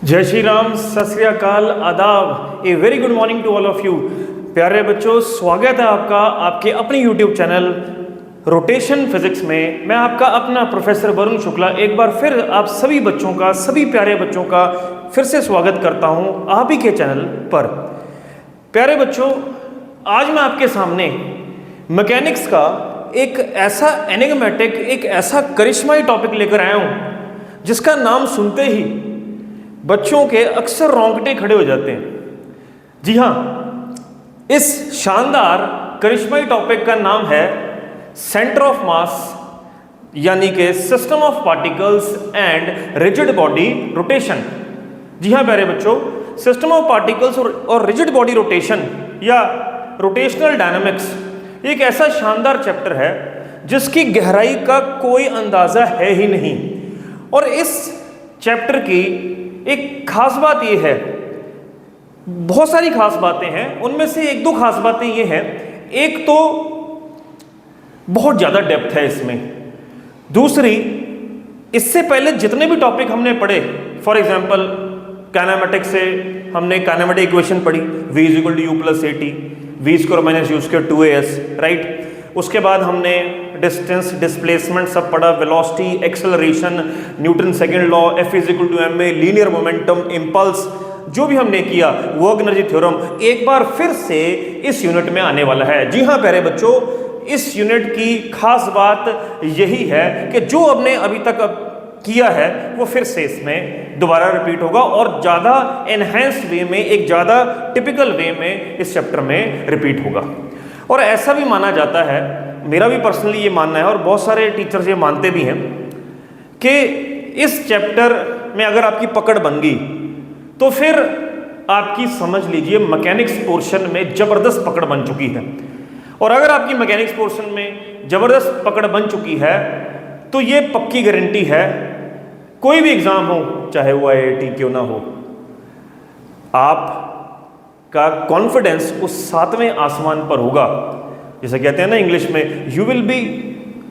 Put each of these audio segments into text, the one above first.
जय श्री राम, सत श्री अकाल, आदाब। A very good morning to all of you. प्यारे बच्चों, स्वागत है आपका आपके अपने यूट्यूब चैनल रोटेशन फिजिक्स में। मैं आपका अपना प्रोफेसर वरुण शुक्ला एक बार फिर आप सभी बच्चों का, सभी प्यारे बच्चों का फिर से स्वागत करता हूं आप ही के चैनल पर। प्यारे बच्चों, आज मैं आपके सामने मैकेनिक्स का एक ऐसा एनिग्मेटिक, एक ऐसा करिश्माई टॉपिक लेकर आया हूं जिसका नाम सुनते ही बच्चों के अक्सर रोंगटे खड़े हो जाते हैं। जी हाँ, इस शानदार करिश्माई टॉपिक का नाम है सेंटर ऑफ मास, यानी कि system of particles and rigid body rotation. जी हाँ प्यारे बच्चों, सिस्टम ऑफ पार्टिकल्स और रिजिड बॉडी रोटेशन या रोटेशनल डायनामिक्स एक ऐसा शानदार चैप्टर है जिसकी गहराई का कोई अंदाजा है ही नहीं। और इस चैप्टर की एक खास बात यह है, बहुत सारी खास बातें हैं, उनमें से एक दो खास बातें ये हैं। एक तो बहुत ज़्यादा डेप्थ है इसमें। दूसरी, इससे पहले जितने भी टॉपिक हमने पढ़े, फॉर एग्जांपल काइनेमेटिक्स से हमने काइनेमेटिक इक्वेशन पढ़ी, v = u + at, v² - u² 2as, right. उसके बाद हमने डिस्टेंस, डिस्प्लेसमेंट सब पढ़ा, velocity, acceleration, Newton second law, F = ma, linear momentum, impulse, जो भी हमने किया, वर्क एनर्जी थ्योरम एक बार फिर से इस यूनिट में आने वाला है। जी हाँ प्यारे बच्चों, इस यूनिट की खास बात यही है कि जो हमने अभी तक किया है वो फिर से इसमें दोबारा रिपीट होगा और ज़्यादा एनहेंस्ड वे में, एक ज़्यादा टिपिकल वे में इस चैप्टर में रिपीट होगा। और ऐसा भी माना जाता है, मेरा भी पर्सनली ये मानना है और बहुत सारे टीचर्स ये मानते भी हैं कि इस चैप्टर में अगर आपकी पकड़ बन गई तो फिर आपकी, समझ लीजिए, मैकेनिक्स पोर्शन में ज़बरदस्त पकड़ बन चुकी है। और अगर आपकी मैकेनिक्स पोर्शन में ज़बरदस्त पकड़ बन चुकी है तो ये पक्की गारंटी है, कोई भी एग्ज़ाम हो, चाहे वो IIT क्यों ना हो, आप का कॉन्फिडेंस उस 7वें आसमान पर होगा। जैसे कहते हैं ना इंग्लिश में, you will be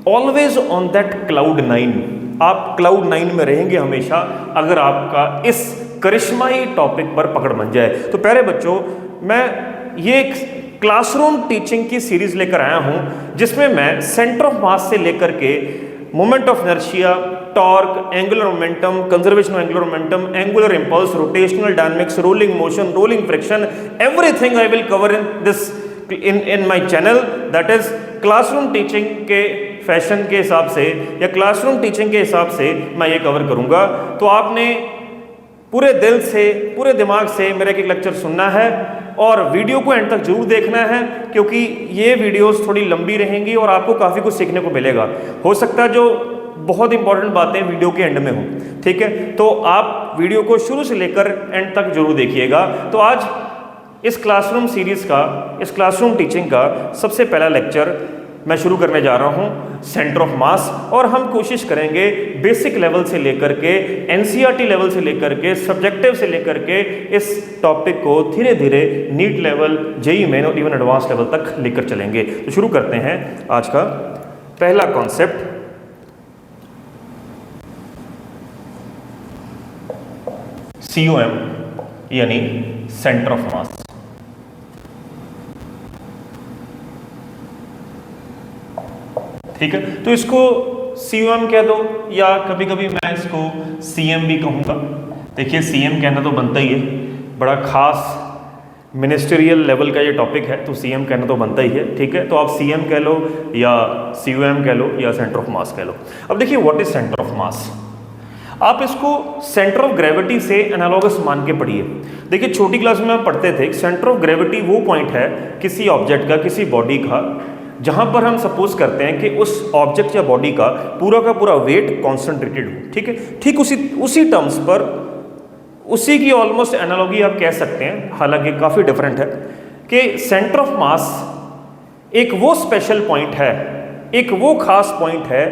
always on that cloud 9। आप क्लाउड 9 में रहेंगे हमेशा अगर आपका इस करिश्माई टॉपिक पर पकड़ बन जाए। तो प्यारे बच्चों, मैं ये क्लासरूम टीचिंग की सीरीज लेकर आया हूं जिसमें मैं सेंटर ऑफ मास से लेकर के moment of inertia, torque, angular momentum, conservation of angular momentum, angular impulse, rotational dynamics, rolling motion, rolling friction, everything I will cover in this in my channel. That is classroom teaching के fashion के हिसाब से या classroom teaching के हिसाब से मैं ये कवर करूंगा। तो आपने पूरे दिल से, पूरे दिमाग से मेरा एक लेक्चर सुनना है और वीडियो को एंड तक जरूर देखना है, क्योंकि ये वीडियोस थोड़ी लंबी रहेंगी और आपको काफ़ी कुछ सीखने को मिलेगा। हो सकता है जो बहुत इंपॉर्टेंट बातें वीडियो के एंड में हो, ठीक है। तो आप वीडियो को शुरू से लेकर एंड तक जरूर देखिएगा। तो आज इस क्लासरूम सीरीज़ का, इस क्लासरूम टीचिंग का सबसे पहला लेक्चर मैं शुरू करने जा रहा हूं, सेंटर ऑफ मास। और हम कोशिश करेंगे बेसिक लेवल से लेकर के NCERT लेवल से लेकर के सब्जेक्टिव से लेकर के इस टॉपिक को धीरे धीरे नीट लेवल, JEE मेन और इवन एडवांस लेवल तक लेकर चलेंगे। तो शुरू करते हैं आज का पहला कॉन्सेप्ट, COM यानी सेंटर ऑफ मास। ठीक है, तो इसको COM कह दो या कभी कभी मैं इसको CM भी कहूँगा। देखिए, CM कहना तो बनता ही है, बड़ा खास मिनिस्ट्रियल लेवल का ये टॉपिक है, तो CM कहना तो बनता ही है। ठीक है, तो आप CM कह लो या COM कह लो या सेंटर ऑफ मास कह लो। अब देखिए, व्हाट इज सेंटर ऑफ मास। आप इसको सेंटर ऑफ ग्रेविटी से एनालॉगस मान के पढ़िए। देखिए, छोटी क्लास में हम पढ़ते थे, सेंटर ऑफ ग्रेविटी वो पॉइंट है किसी ऑब्जेक्ट का, किसी बॉडी का, जहां पर हम सपोज करते हैं कि उस ऑब्जेक्ट या बॉडी का पूरा वेट कॉन्सेंट्रेटेड हो। ठीक है, ठीक उसी टर्म्स पर, उसी की ऑलमोस्ट एनालॉगी आप कह सकते हैं, हालांकि काफ़ी डिफरेंट है, कि सेंटर ऑफ मास एक वो स्पेशल पॉइंट है, एक वो खास पॉइंट है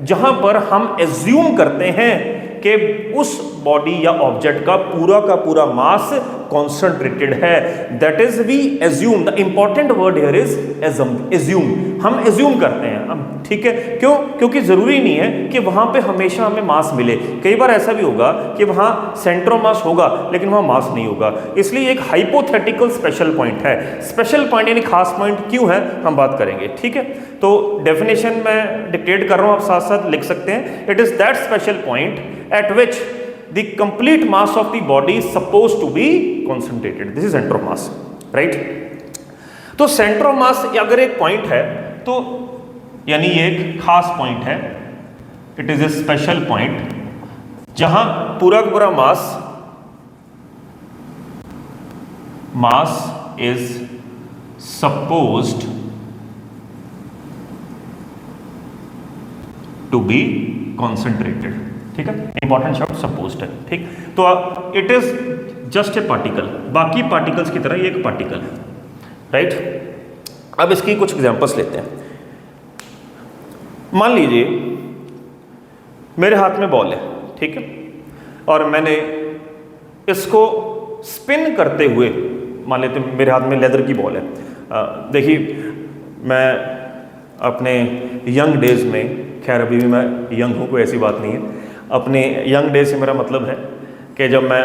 जहां पर हम एज्यूम करते हैं कि उस बॉडी या ऑब्जेक्ट का पूरा मास कॉन्सेंट्रेटेड है। That is we assume, the important word here is assume. हम एज्यूम करते हैं हम, ठीक है। क्यों? क्योंकि जरूरी नहीं है कि वहां पे हमेशा हमें मास मिले। कई बार ऐसा भी होगा कि वहां सेंटर ऑफ मास होगा लेकिन वहां मास नहीं होगा, इसलिए एक हाइपोथेटिकल स्पेशल पॉइंट है। स्पेशल पॉइंट यानी खास पॉइंट क्यों है हम बात करेंगे, ठीक है। तो डेफिनेशन मैं डिक्टेट कर रहा हूं, आप साथ साथ लिख सकते हैं। It is that special point at which the complete mass of the body is suppose to be concentrated, this is centre of mass, right. तो सेंटर ऑफ मास अगर एक पॉइंट है तो यानी ये एक खास पॉइंट है, it is a special point जहां पूरा का पूरा mass is supposed to be concentrated, ठीक है। इंपॉर्टेंट शब्द सपोज्ड है, ठीक। तो it is just a particle, बाकी पार्टिकल्स की तरह ये एक पार्टिकल है, राइट। अब इसकी कुछ एग्जांपल्स लेते हैं। मान लीजिए मेरे हाथ में बॉल है, ठीक है, और मैंने इसको स्पिन करते हुए, मान लेते मेरे हाथ में लेदर की बॉल है। देखिए मैं अपने यंग डेज में, खैर अभी भी मैं यंग हूँ, कोई ऐसी बात नहीं है, अपने यंग डेज से मेरा मतलब है कि जब मैं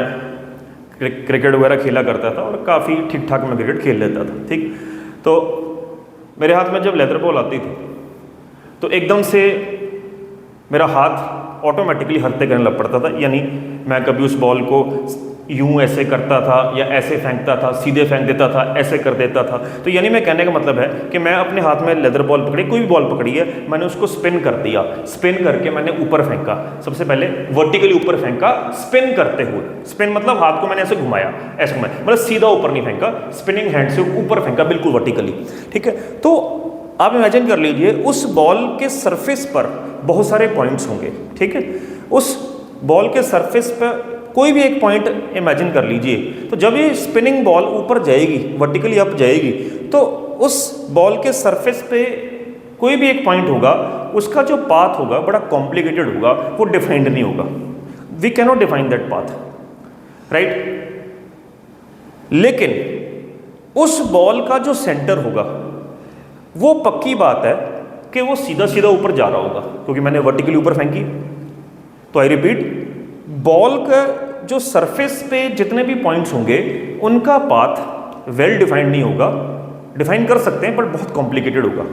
क्रिकेट वगैरह खेला करता था और काफ़ी ठीक ठाक मैं क्रिकेट खेल लेता था, ठीक। तो मेरे हाथ में जब लेदर बॉल आती थी तो एकदम से मेरा हाथ ऑटोमेटिकली हरते करने लग पड़ता था, यानी मैं कभी उस बॉल को यूं ऐसे करता था या ऐसे फेंकता था, सीधे फेंक देता था, ऐसे कर देता था। तो यानी मैं कहने का मतलब है कि मैं अपने हाथ में लेदर बॉल पकड़ी, कोई भी बॉल पकड़ी है, मैंने उसको स्पिन कर दिया, स्पिन करके मैंने ऊपर फेंका। सबसे पहले वर्टिकली ऊपर फेंका स्पिन करते हुए, स्पिन मतलब हाथ को मैंने ऐसे घुमाया, ऐसे घुमाया, मतलब सीधा ऊपर नहीं फेंका, स्पिनिंग हैंड से ऊपर फेंका बिल्कुल वर्टिकली, ठीक है। तो आप इमेजिन कर लीजिए उस बॉल के सरफेस पर बहुत सारे पॉइंट्स होंगे, ठीक है। उस बॉल के सरफेस पर कोई भी एक पॉइंट इमेजिन कर लीजिए, तो जब ये स्पिनिंग बॉल ऊपर जाएगी, वर्टिकली अप जाएगी, तो उस बॉल के सरफेस पे कोई भी एक पॉइंट होगा, उसका जो पाथ होगा बड़ा कॉम्प्लिकेटेड होगा, वो डिफाइंड नहीं होगा। We can not define that path, right. लेकिन उस बॉल का जो सेंटर होगा वो पक्की बात है कि वो सीधा सीधा ऊपर जा रहा होगा, क्योंकि मैंने वर्टिकली ऊपर फेंकी। तो आई रिपीट, बॉल का जो सरफेस पे जितने भी पॉइंट्स होंगे उनका पाथ वेल डिफाइंड नहीं होगा, डिफाइन कर सकते हैं पर बहुत कॉम्प्लिकेटेड होगा।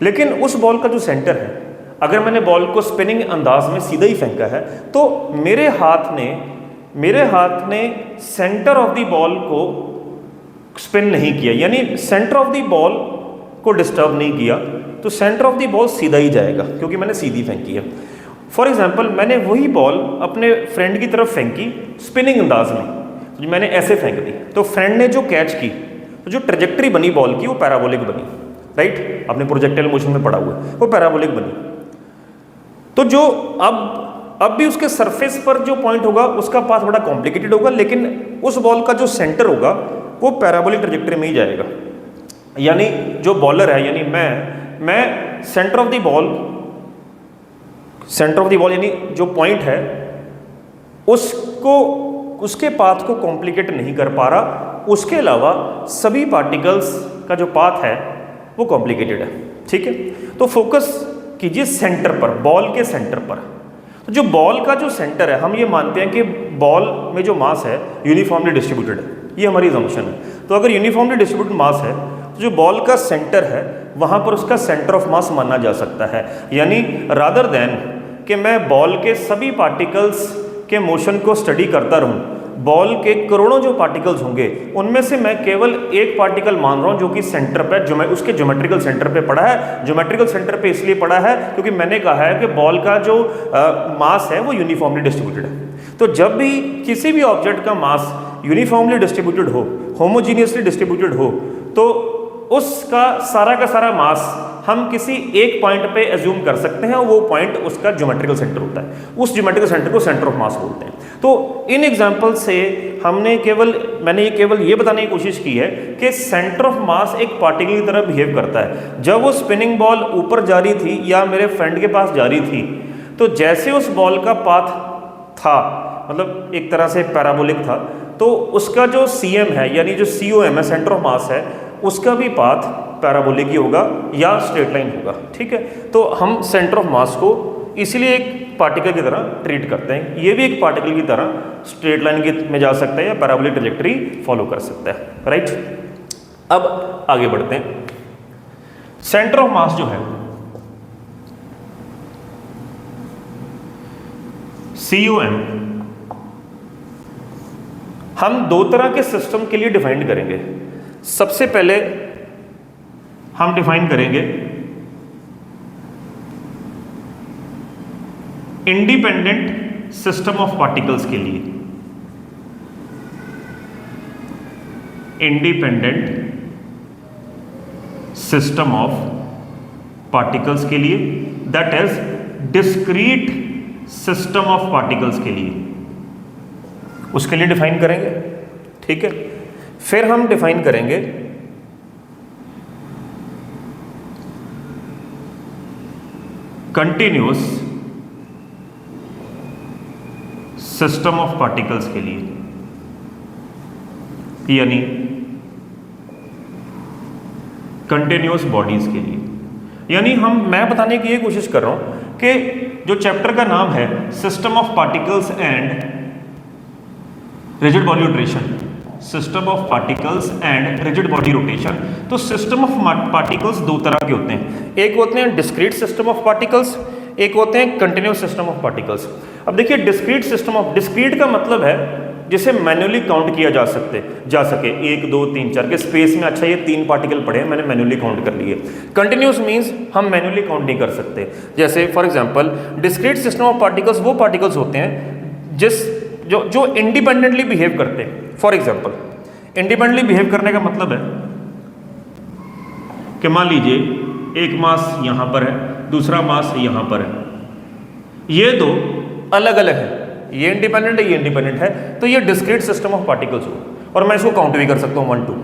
लेकिन उस बॉल का जो सेंटर है, अगर मैंने बॉल को स्पिनिंग अंदाज में सीधा ही फेंका है तो मेरे हाथ ने सेंटर ऑफ द बॉल को स्पिन नहीं किया, यानी सेंटर ऑफ द बॉल को डिस्टर्ब नहीं किया, तो सेंटर ऑफ द बॉल सीधा ही जाएगा क्योंकि मैंने सीधी फेंकी है। फॉर एग्जाम्पल, मैंने वही बॉल अपने फ्रेंड की तरफ फेंकी स्पिनिंग अंदाज में, तो मैंने ऐसे फेंक दी, तो फ्रेंड ने जो कैच की, तो जो ट्रेजेक्टरी बनी बॉल की वो पैराबोलिक बनी, राइट। आपने प्रोजेक्टाइल मोशन में पढ़ा हुआ है, वो पैराबोलिक बनी। तो जो अब भी उसके सरफेस पर जो पॉइंट होगा उसका पाथ बड़ा कॉम्प्लिकेटेड होगा, लेकिन उस बॉल का जो सेंटर होगा वो पैराबोलिक ट्रेजेक्टरी में ही जाएगा। यानी जो बॉलर है, यानी मैं सेंटर ऑफ द बॉल यानी जो पॉइंट है उसके पाथ को कॉम्प्लिकेट नहीं कर पा रहा, उसके अलावा सभी पार्टिकल्स का जो पाथ है वो कॉम्प्लिकेटेड है, ठीक है। तो फोकस कीजिए सेंटर पर, बॉल के सेंटर पर। तो जो बॉल का जो सेंटर है, हम ये मानते हैं कि बॉल में जो मास है यूनिफॉर्मली डिस्ट्रीब्यूटेड है, ये हमारी असम्पशन है। तो अगर यूनिफॉर्मली डिस्ट्रीब्यूटेड मास है तो जो बॉल का सेंटर है वहां पर उसका सेंटर ऑफ मास माना जा सकता है। यानी रादर देन कि मैं बॉल के सभी पार्टिकल्स के मोशन को स्टडी करता रहूं, बॉल के करोड़ों जो पार्टिकल्स होंगे उनमें से मैं केवल एक पार्टिकल मान रहा हूं जो कि सेंटर पे, उसके ज्योमेट्रिकल सेंटर पे पड़ा है। ज्योमेट्रिकल सेंटर पे इसलिए पड़ा है क्योंकि मैंने कहा है कि बॉल का जो मास है वो यूनिफॉर्मली डिस्ट्रीब्यूटेड है। तो जब भी किसी भी ऑब्जेक्ट का मास यूनिफॉर्मली डिस्ट्रीब्यूटेड हो, होमोजीनियसली डिस्ट्रीब्यूटेड हो, तो उसका सारा का सारा मास हम किसी एक पॉइंट पे एज्यूम कर सकते हैं और वो पॉइंट उसका ज्योमेट्रिकल सेंटर होता है। उस ज्योमेट्रिकल सेंटर को सेंटर ऑफ मास बोलते हैं। तो इन एग्जांपल से मैंने केवल ये बताने की कोशिश की है कि सेंटर ऑफ मास एक पार्टिकल की तरह बिहेव करता है। जब वो स्पिनिंग बॉल ऊपर जा रही थी या मेरे फ्रेंड के पास जा रही थी, तो जैसे उस बॉल का पाथ था, मतलब एक तरह से पैराबोलिक था, तो उसका जो CM है यानी जो COM है, सेंटर ऑफ मास है, उसका भी पाथ पैराबोलिक ही होगा या स्ट्रेट लाइन होगा। ठीक है, तो हम सेंटर ऑफ मास को इसीलिए एक पार्टिकल की तरह ट्रीट करते हैं। ये भी एक पार्टिकल की तरह स्ट्रेट लाइन में जा सकता है या पैराबोलिक ट्रैजेक्टरी फॉलो कर सकता है, राइट। अब आगे बढ़ते हैं। सेंटर ऑफ मास जो है COM हम दो तरह के सिस्टम के लिए डिफाइन करेंगे। सबसे पहले हम डिफाइन करेंगे इंडिपेंडेंट सिस्टम ऑफ पार्टिकल्स के लिए, इंडिपेंडेंट सिस्टम ऑफ पार्टिकल्स के लिए, that is discrete system of particles के लिए, उसके लिए डिफाइन करेंगे। ठीक है, फिर हम डिफाइन करेंगे कंटिन्यूअस सिस्टम ऑफ पार्टिकल्स के लिए, यानी कंटिन्यूअस बॉडीज के लिए। यानी मैं बताने की ये कोशिश कर रहा हूं कि जो चैप्टर का नाम है system of particles and rigid body rotation, system of particles and rigid body rotation, तो सिस्टम ऑफ पार्टिकल्स दो तरह के होते हैं। एक होते हैं डिस्क्रीट सिस्टम ऑफ पार्टिकल्स, एक होते हैं कंटिन्यूअस सिस्टम ऑफ पार्टिकल्स। अब देखिए डिस्क्रीट सिस्टम ऑफ, डिस्क्रीट का मतलब है जिसे मैन्युअली काउंट किया जा सके 1 2 3 4 के स्पेस में। अच्छा, ये 3 पार्टिकल पड़े हैं, मैंने मैन्युअली काउंट कर लिए। कंटिन्यूअस मींस हम मैन्युअली काउंट नहीं कर सकते। जैसे for example discrete system of particles वो पार्टिकल्स होते हैं जो इंडिपेंडेंटली बिहेव करते हैं। फॉर एग्जांपल इंडिपेंडेंटली बिहेव करने का मतलब है कि मान लीजिए एक मास यहां पर है, दूसरा मास यहां पर है, ये दो अलग अलग है, ये इंडिपेंडेंट है, ये इंडिपेंडेंट है, तो ये डिस्क्रीट सिस्टम ऑफ पार्टिकल्स हो, और मैं इसको काउंट भी कर सकता हूँ 1 2।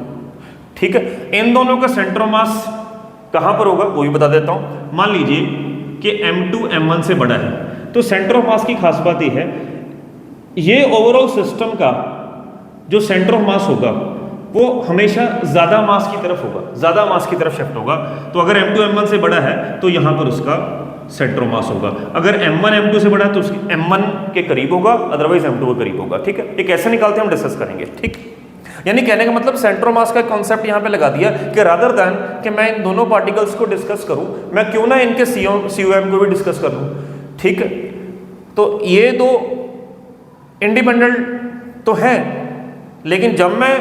ठीक है, इन दोनों का सेंटर ऑफ मास कहां पर होगा वो भी बता देता हूं। मान लीजिए कि M2 M1 से बड़ा है, तो सेंटर ऑफ मास की खास बात यह है, ये ओवरऑल सिस्टम का जो सेंटर ऑफ मास होगा वो हमेशा ज्यादा मास की तरफ होगा, ज्यादा मास की तरफ शिफ्ट होगा। तो अगर M2 M1 से बड़ा है तो यहां पर उसका सेंटर ऑफ मास होगा, अगर M1 M2 से बड़ा है तो उसकी M1 के करीब होगा, अदरवाइज M2 के करीब होगा। ठीक है, एक ऐसे निकालते हैं, हम डिस्कस करेंगे। ठीक, यानी कहने का मतलब सेंटर ऑफ मास का कॉन्सेप्ट यहां पे लगा दिया कि रादर देन कि मैं इन दोनों पार्टिकल्स को डिस्कस करूं, मैं क्यों ना इनके COM को भी डिस्कस कर लूं। ठीक है, तो ये दो इंडिपेंडेंट तो है, लेकिन जब मैं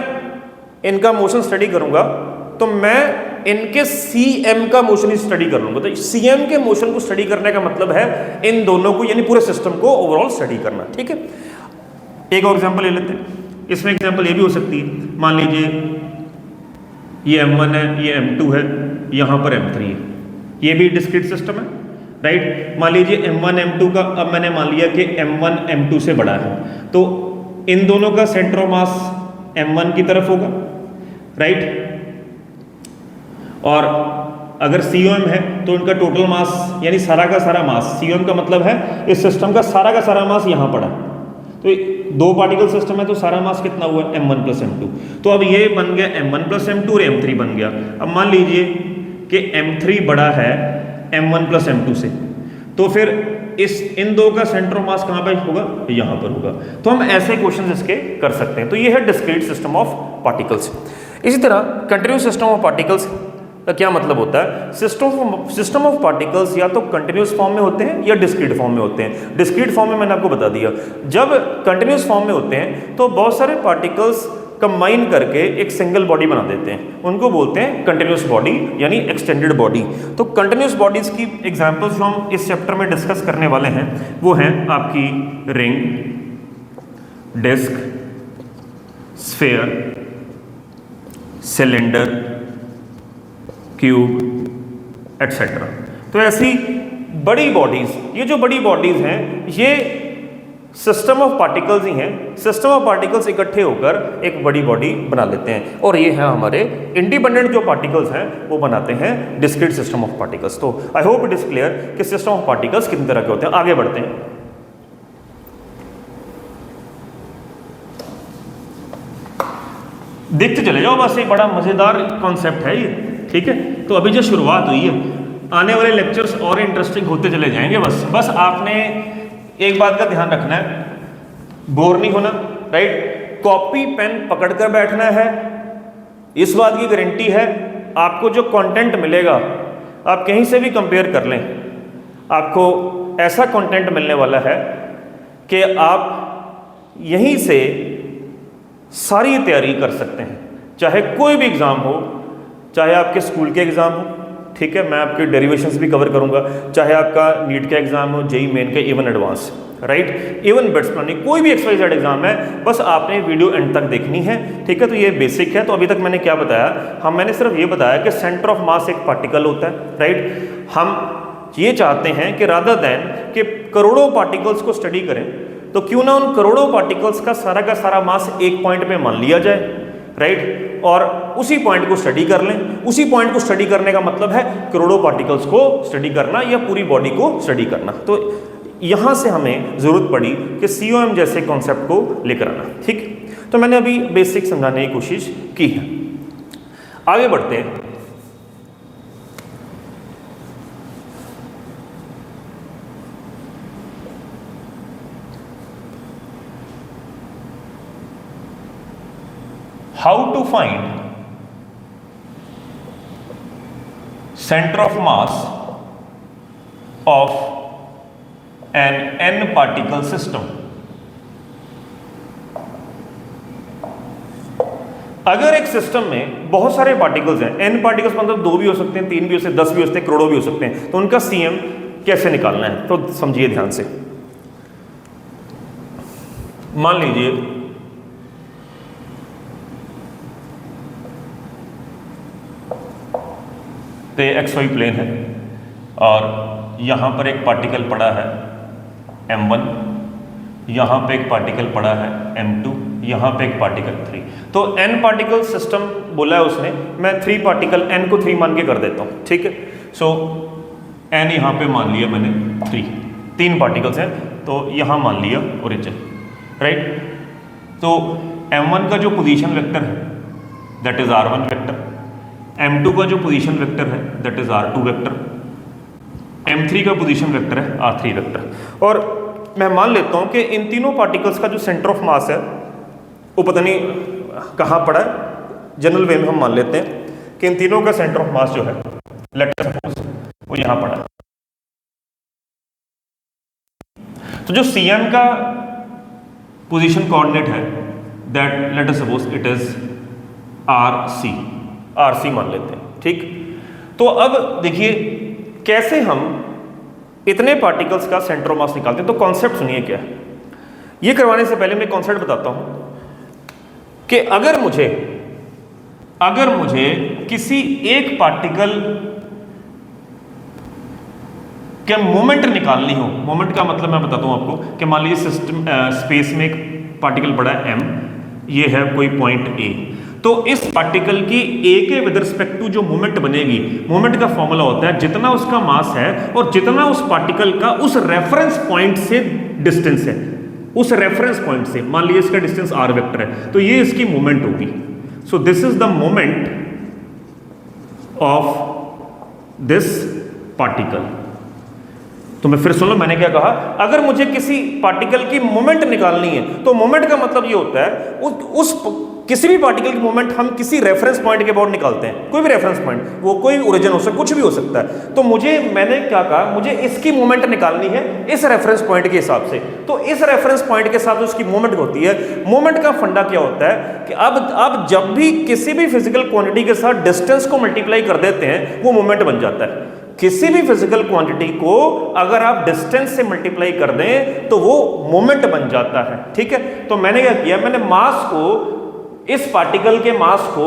इनका मोशन स्टडी करूंगा तो मैं इनके CM का मोशन ही स्टडी कर लूंगा। तो CM के मोशन को स्टडी करने का मतलब है इन दोनों को यानी पूरे सिस्टम को ओवरऑल स्टडी करना। ठीक है, एक और एग्जांपल ले लेते हैं। इसमें एग्जांपल ये भी हो सकती है, मान लीजिए ये M1 है, ये M2 है, यहां पर M3 है, ये भी डिस्क्रीट सिस्टम है, राइट। मान लीजिए M1 M2 का, अब मैंने मान लिया कि M1 M2 से बड़ा है, तो इन दोनों का सेंटर ऑफ मास M1 की तरफ होगा, राइट। और अगर COM है तो इनका टोटल मास यानी सारा का सारा मास, COM का मतलब है इस सिस्टम का सारा मास यहां पड़ा। तो दो पार्टिकल सिस्टम है तो सारा मास कितना हुआ, M1 + M2। तो अब ये बन गया M1 + M2 और M3 बन गया। अब मान लीजिए कि M3 बड़ा है M1 + M2 से, तो फिर इन दो का सेंटर ऑफ मास कहां पर होगा, यहां पर होगा। तो हम ऐसे क्वेश्चन इसके कर सकते हैं। तो ये है डिस्क्रीट सिस्टम ऑफ पार्टिकल्स। इसी तरह कंटिन्यूअस सिस्टम ऑफ पार्टिकल्स का क्या मतलब होता है, सिस्टम ऑफ पार्टिकल्स या तो कंटिन्यूअस फॉर्म में होते हैं या डिस्क्रीट फॉर्म में होते हैं। डिस्क्रीट फॉर्म में मैंने आपको बता दिया, जब कंटिन्यूअस फॉर्म में होते हैं तो बहुत सारे पार्टिकल्स कंबाइन करके एक सिंगल बॉडी बना देते हैं, उनको बोलते हैं कंटिन्यूअस बॉडी यानी एक्सटेंडेड बॉडी। तो कंटिन्यूअस बॉडीज की एग्जांपल्स जो हम इस चैप्टर में डिस्कस करने वाले हैं वो हैं आपकी ring, disc, sphere, cylinder, cube, etcetera. तो ऐसी बड़ी बॉडीज, ये जो बड़ी बॉडीज हैं ये सिस्टम ऑफ पार्टिकल्स ही हैं। सिस्टम ऑफ पार्टिकल्स इकट्ठे होकर एक बड़ी बॉडी बना लेते हैं, और ये है हमारे इंडिपेंडेंट जो पार्टिकल्स हैं वो बनाते हैं डिस्क्रीट सिस्टम ऑफ पार्टिकल्स। तो I hope it is clear कि सिस्टम ऑफ पार्टिकल्स कितने तरह के होते हैं। आगे बढ़ते हैं। देखते चले जाओ, बस एक बड़ा मज़ेदार कॉन्सेप्ट है ये, ठीक है। तो अभी जो शुरुआत हुई है, आने वाले लेक्चर्स और इंटरेस्टिंग होते चले जाएंगे। बस आपने एक बात का ध्यान रखना है, बोर नहीं होना, राइट। कॉपी पेन पकड़ कर बैठना है। इस बात की गारंटी है आपको जो कंटेंट मिलेगा, आप कहीं से भी कंपेयर कर लें, आपको ऐसा कंटेंट मिलने वाला है कि आप यहीं से सारी तैयारी कर सकते हैं, चाहे कोई भी एग्ज़ाम हो, चाहे आपके स्कूल के एग्ज़ाम हो, ठीक है, मैं आपके डेरिवेशंस भी कवर करूंगा, चाहे आपका नीट का एग्ज़ाम हो, जेई मेन का, even advance, right, even bits planning, कोई भी XYZ एग्ज़ाम है, बस आपने वीडियो एंड तक देखनी है, ठीक है। तो ये बेसिक है। तो अभी तक मैंने क्या बताया, मैंने सिर्फ ये बताया कि सेंटर ऑफ मास एक पार्टिकल होता है, राइट। हम ये चाहते हैं कि रादर दैन कि करोड़ों पार्टिकल्स को स्टडी करें, तो क्यों ना उन करोड़ों पार्टिकल्स का सारा मास एक पॉइंट पे मान लिया जाए, राइट, और उसी पॉइंट को स्टडी कर लें। उसी पॉइंट को स्टडी करने का मतलब है करोड़ों पार्टिकल्स को स्टडी करना या पूरी बॉडी को स्टडी करना। तो यहां से हमें जरूरत पड़ी कि COM जैसे कॉन्सेप्ट को लेकर आना, ठीक। तो मैंने अभी बेसिक समझाने की कोशिश की है। आगे बढ़ते हैं। How to find centre of mass of an n particle system. अगर एक सिस्टम में बहुत सारे पार्टिकल्स हैं, n पार्टिकल्स मतलब 2 भी हो सकते हैं, 3 भी हो सकते हैं, 10 भी हो सकते हैं, करोड़ों भी हो सकते हैं, तो उनका CM कैसे निकालना है, तो समझिए ध्यान से। मान लीजिए तो XY प्लेन है और यहां पर एक पार्टिकल पड़ा है M1, यहां पे एक पार्टिकल पड़ा है M2, यहां पे एक पार्टिकल 3। तो n पार्टिकल सिस्टम बोला है उसने, मैं 3 पार्टिकल n को 3 मान के कर देता हूं, ठीक है। सो n यहां पे मान लिया मैंने 3 पार्टिकल्स हैं, तो यहां मान लिया ओरिजिन, राइट। तो M1 का जो पोजीशन वेक्टर है that is R1 vector, M2 का जो पोजीशन वेक्टर है that is R2 vector, M3 का पोजीशन वेक्टर है R3 वेक्टर। और मैं मान लेता हूं कि इन तीनों पार्टिकल्स का जो सेंटर ऑफ मास है वो पता नहीं कहां पड़ा है, जनरल वे में हम मान लेते हैं कि इन तीनों का सेंटर ऑफ मास जो है लेट अस सपोज वो यहां पड़ा है। तो जो CM का पोजीशन कोऑर्डिनेट है that let us suppose it is RC मान लेते हैं, ठीक। तो अब देखिए कैसे हम इतने पार्टिकल्स का सेंटर ऑफ मास निकालते हैं। तो कॉन्सेप्ट सुनिए क्या है। ये करवाने से पहले मैं कॉन्सेप्ट बताता हूं कि अगर मुझे किसी एक पार्टिकल के मोमेंट निकालनी हो, मोमेंट का मतलब मैं बताता हूं आपको कि मान लीजिए सिस्टम स्पेस में एक पार्टिकल पड़ा है M, ये है कोई पॉइंट A, तो इस पार्टिकल की A के विद रिस्पेक्ट टू जो मोमेंट बनेगी, मोमेंट का फॉर्मूला होता है जितना उसका मास है और जितना उस पार्टिकल का उस रेफरेंस पॉइंट से डिस्टेंस है, उस रेफरेंस पॉइंट से मान लीजिए इसका डिस्टेंस r वेक्टर है, तो ये इसकी मोमेंट होगी। So this is the moment of this particle. तो मैं फिर सुन लो मैंने क्या कहा, अगर मुझे किसी पार्टिकल की मोमेंट निकालनी है तो मोमेंट का मतलब ये होता है उस किसी भी पार्टिकल की मोमेंट हम किसी रेफरेंस पॉइंट के अबाउट निकालते हैं, कोई भी रेफरेंस पॉइंट, वो कोई ओरिजिन हो सकता है, कुछ भी हो सकता है। तो मैंने क्या कहा, मुझे इसकी मोमेंट निकालनी है इस रेफरेंस पॉइंट के हिसाब से। तो इस रेफरेंस पॉइंट के साथ उसकी मोमेंट होती है। मोमेंट का फंडा क्या होता है कि अब जब भी किसी भी फिजिकल क्वांटिटी के साथ डिस्टेंस को मल्टीप्लाई कर देते हैं वो मोमेंट बन जाता है। किसी भी फिजिकल क्वांटिटी को अगर आप डिस्टेंस से मल्टीप्लाई कर दें तो वो मोमेंट बन जाता है, ठीक है। तो मैंने क्या किया, मैंने मास को, इस पार्टिकल के मास को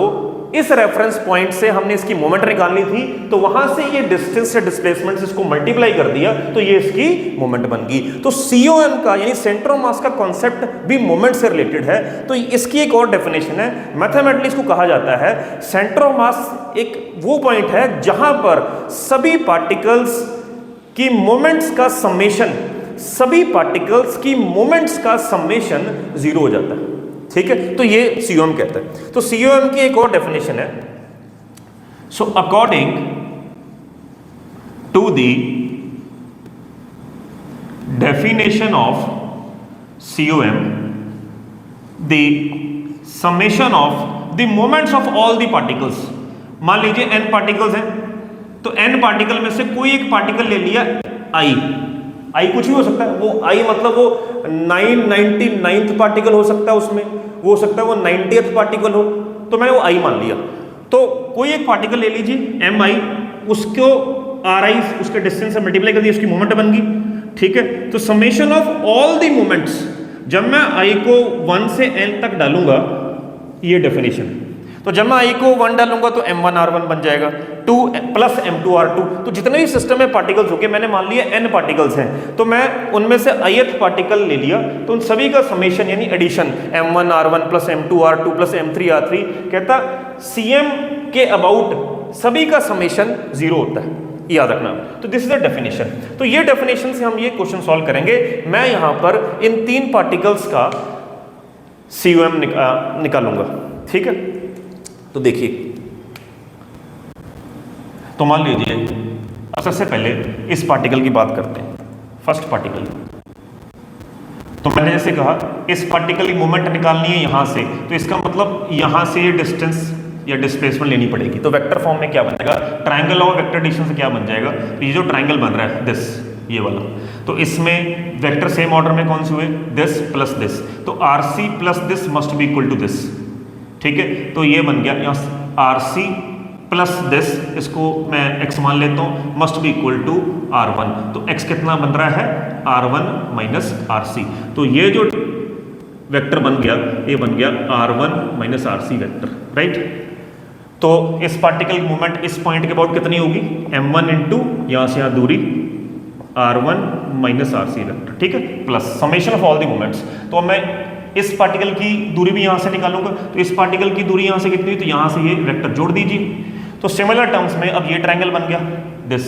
इस रेफरेंस पॉइंट से हमने इसकी मोमेंट निकालनी थी, तो वहां से ये डिस्टेंस से डिस्प्लेसमेंट से इसको मल्टीप्लाई कर दिया तो ये इसकी मोमेंट बन गई। तो COM का यानी सेंटर ऑफ मास का कॉन्सेप्ट भी मोमेंट से रिलेटेड है। तो इसकी एक और डेफिनेशन है, मैथमेटिकली इसको कहा जाता है सेंटर ऑफ मास एक वो पॉइंट है जहां पर सभी पार्टिकल्स की मोमेंट्स का समेशन, सभी पार्टिकल्स की मोमेंट्स का समेशन 0 हो जाता है। ठीक है, तो ये COM कहता है। तो COM की एक और डेफिनेशन है। So according to the definition of COM, the summation of the moments of all the particles, मान लीजिए n पार्टिकल्स हैं, तो n पार्टिकल में से कोई एक पार्टिकल ले लिया I कुछ भी हो सकता है, वो I मतलब वो 999th पार्टिकल हो सकता है उसमें, वो हो सकता है वो 90th पार्टिकल हो, तो मैंने वो I मान लिया। तो कोई एक पार्टिकल ले लीजिए Mi, उसको Ri उसके डिस्टेंस से मल्टीप्लाई कर दिया, उसकी मोमेंट बन गई, ठीक है। तो summation of all the moments, जब मैं I को 1 से n तक डालूंगा, ये डेफिनेशन, तो जब मैं I को 1 डालूंगा तो m1r1 बन जाएगा 2 प्लस m2r2। तो जितने भी सिस्टम में पार्टिकल्स होंगे, मैंने मान लिया n पार्टिकल्स हैं, तो मैं उनमें से ith पार्टिकल ले लिया, तो उन सभी का समेशन यानी addition m1r1 plus m2r2 plus m3r3 कहता CM के अबाउट सभी का समेशन 0 होता है, याद रखना। तो दिस इज द डेफिनेशन। तो ये डेफिनेशन से हम ये क्वेश्चन सॉल्व करेंगे। मैं यहां पर इन 3 पार्टिकल्स का COM निकालूंगा, ठीक है। तो देखिए, तो मान लीजिए अब सबसे पहले इस पार्टिकल की बात करते हैं, फर्स्ट पार्टिकल। तो मैंने जैसे कहा इस पार्टिकल की मूवमेंट निकालनी है यहां से, तो इसका मतलब यहां से ये डिस्टेंस या डिस्प्लेसमेंट लेनी पड़ेगी। तो वेक्टर फॉर्म में क्या बनेगा, ट्रायंगल और वेक्टर एडिशन से क्या बन जाएगा, तो ये जो ट्रायंगल बन रहा है दिस, ये वाला, तो इसमें वेक्टर सेम ऑर्डर में कौन से हुए, दिस प्लस दिस, तो RC plus this must be equal to this, ठीक है। तो ये बन गया यहाँ RC प्लस दिस, इसको मैं x मान लेता हूँ, must be equal to R1। तो x कितना बन रहा है, R1 माइनस RC। तो ये जो वेक्टर बन गया, ये बन गया R1 minus RC vector, right. तो इस पार्टिकल की मूवमेंट इस पॉइंट के अबाउट कितनी होगी, m1 इंटू यहाँ से यहाँ दूरी R1 माइनस RC वेक्टर, ठीक है, plus summation of all the movements. तो मैं इस पार्टिकल की दूरी भी यहाँ से निकालूंगा, तो इस पार्टिकल की दूरी यहाँ से कितनी हुई, तो यहाँ से ये वेक्टर जोड़ दीजिए। तो सिमिलर टर्म्स में अब ये ट्रायंगल बन गया दिस,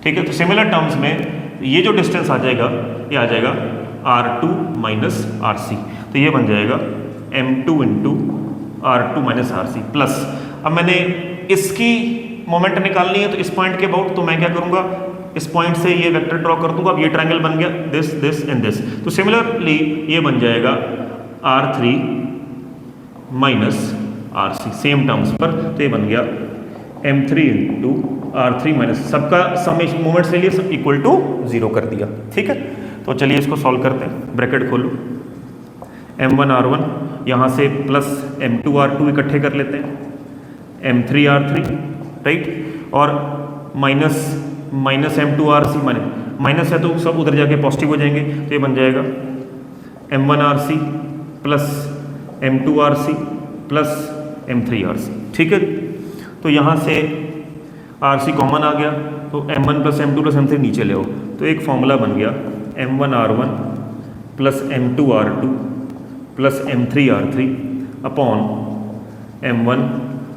ठीक है। तो सिमिलर टर्म्स में ये जो डिस्टेंस आ जाएगा, ये आ जाएगा R2 माइनस RC, तो ये बन जाएगा M2 into R2 minus RC plus, अब मैंने इसकी मोमेंट निकालनी है, तो इस पॉइंट के अबाउट, तो मैं क्या करूँगा, इस पॉइंट से ये वेक्टर ड्रॉ कर दूंगा। अब ये ट्रायंगल बन गया दिस दिस एंड दिस, तो सिमिलरली ये बन जाएगा R3 minus RC same terms पर, तो ये बन गया M3 इंटू R3 माइनस, सबका समेशन मोमेंट्स ले लिए, सब इक्वल टू 0 कर दिया, ठीक है। तो चलिए इसको सॉल्व करते हैं, ब्रैकेट खोलो, M1R1 यहाँ से प्लस M2R2 इकट्ठे कर लेते हैं, M3R3, राइट, और माइनस M2RC, माइनस है तो सब उधर जाके पॉजिटिव हो जाएंगे, तो ये बन जाएगा M1RC plus M2RC plus M3RC, ठीक है। तो यहाँ से RC कॉमन आ गया, तो M1 plus M2 plus M3 नीचे ले आओ, तो एक फॉर्मूला बन गया M1R1 plus M2R2 plus M3R3 upon M1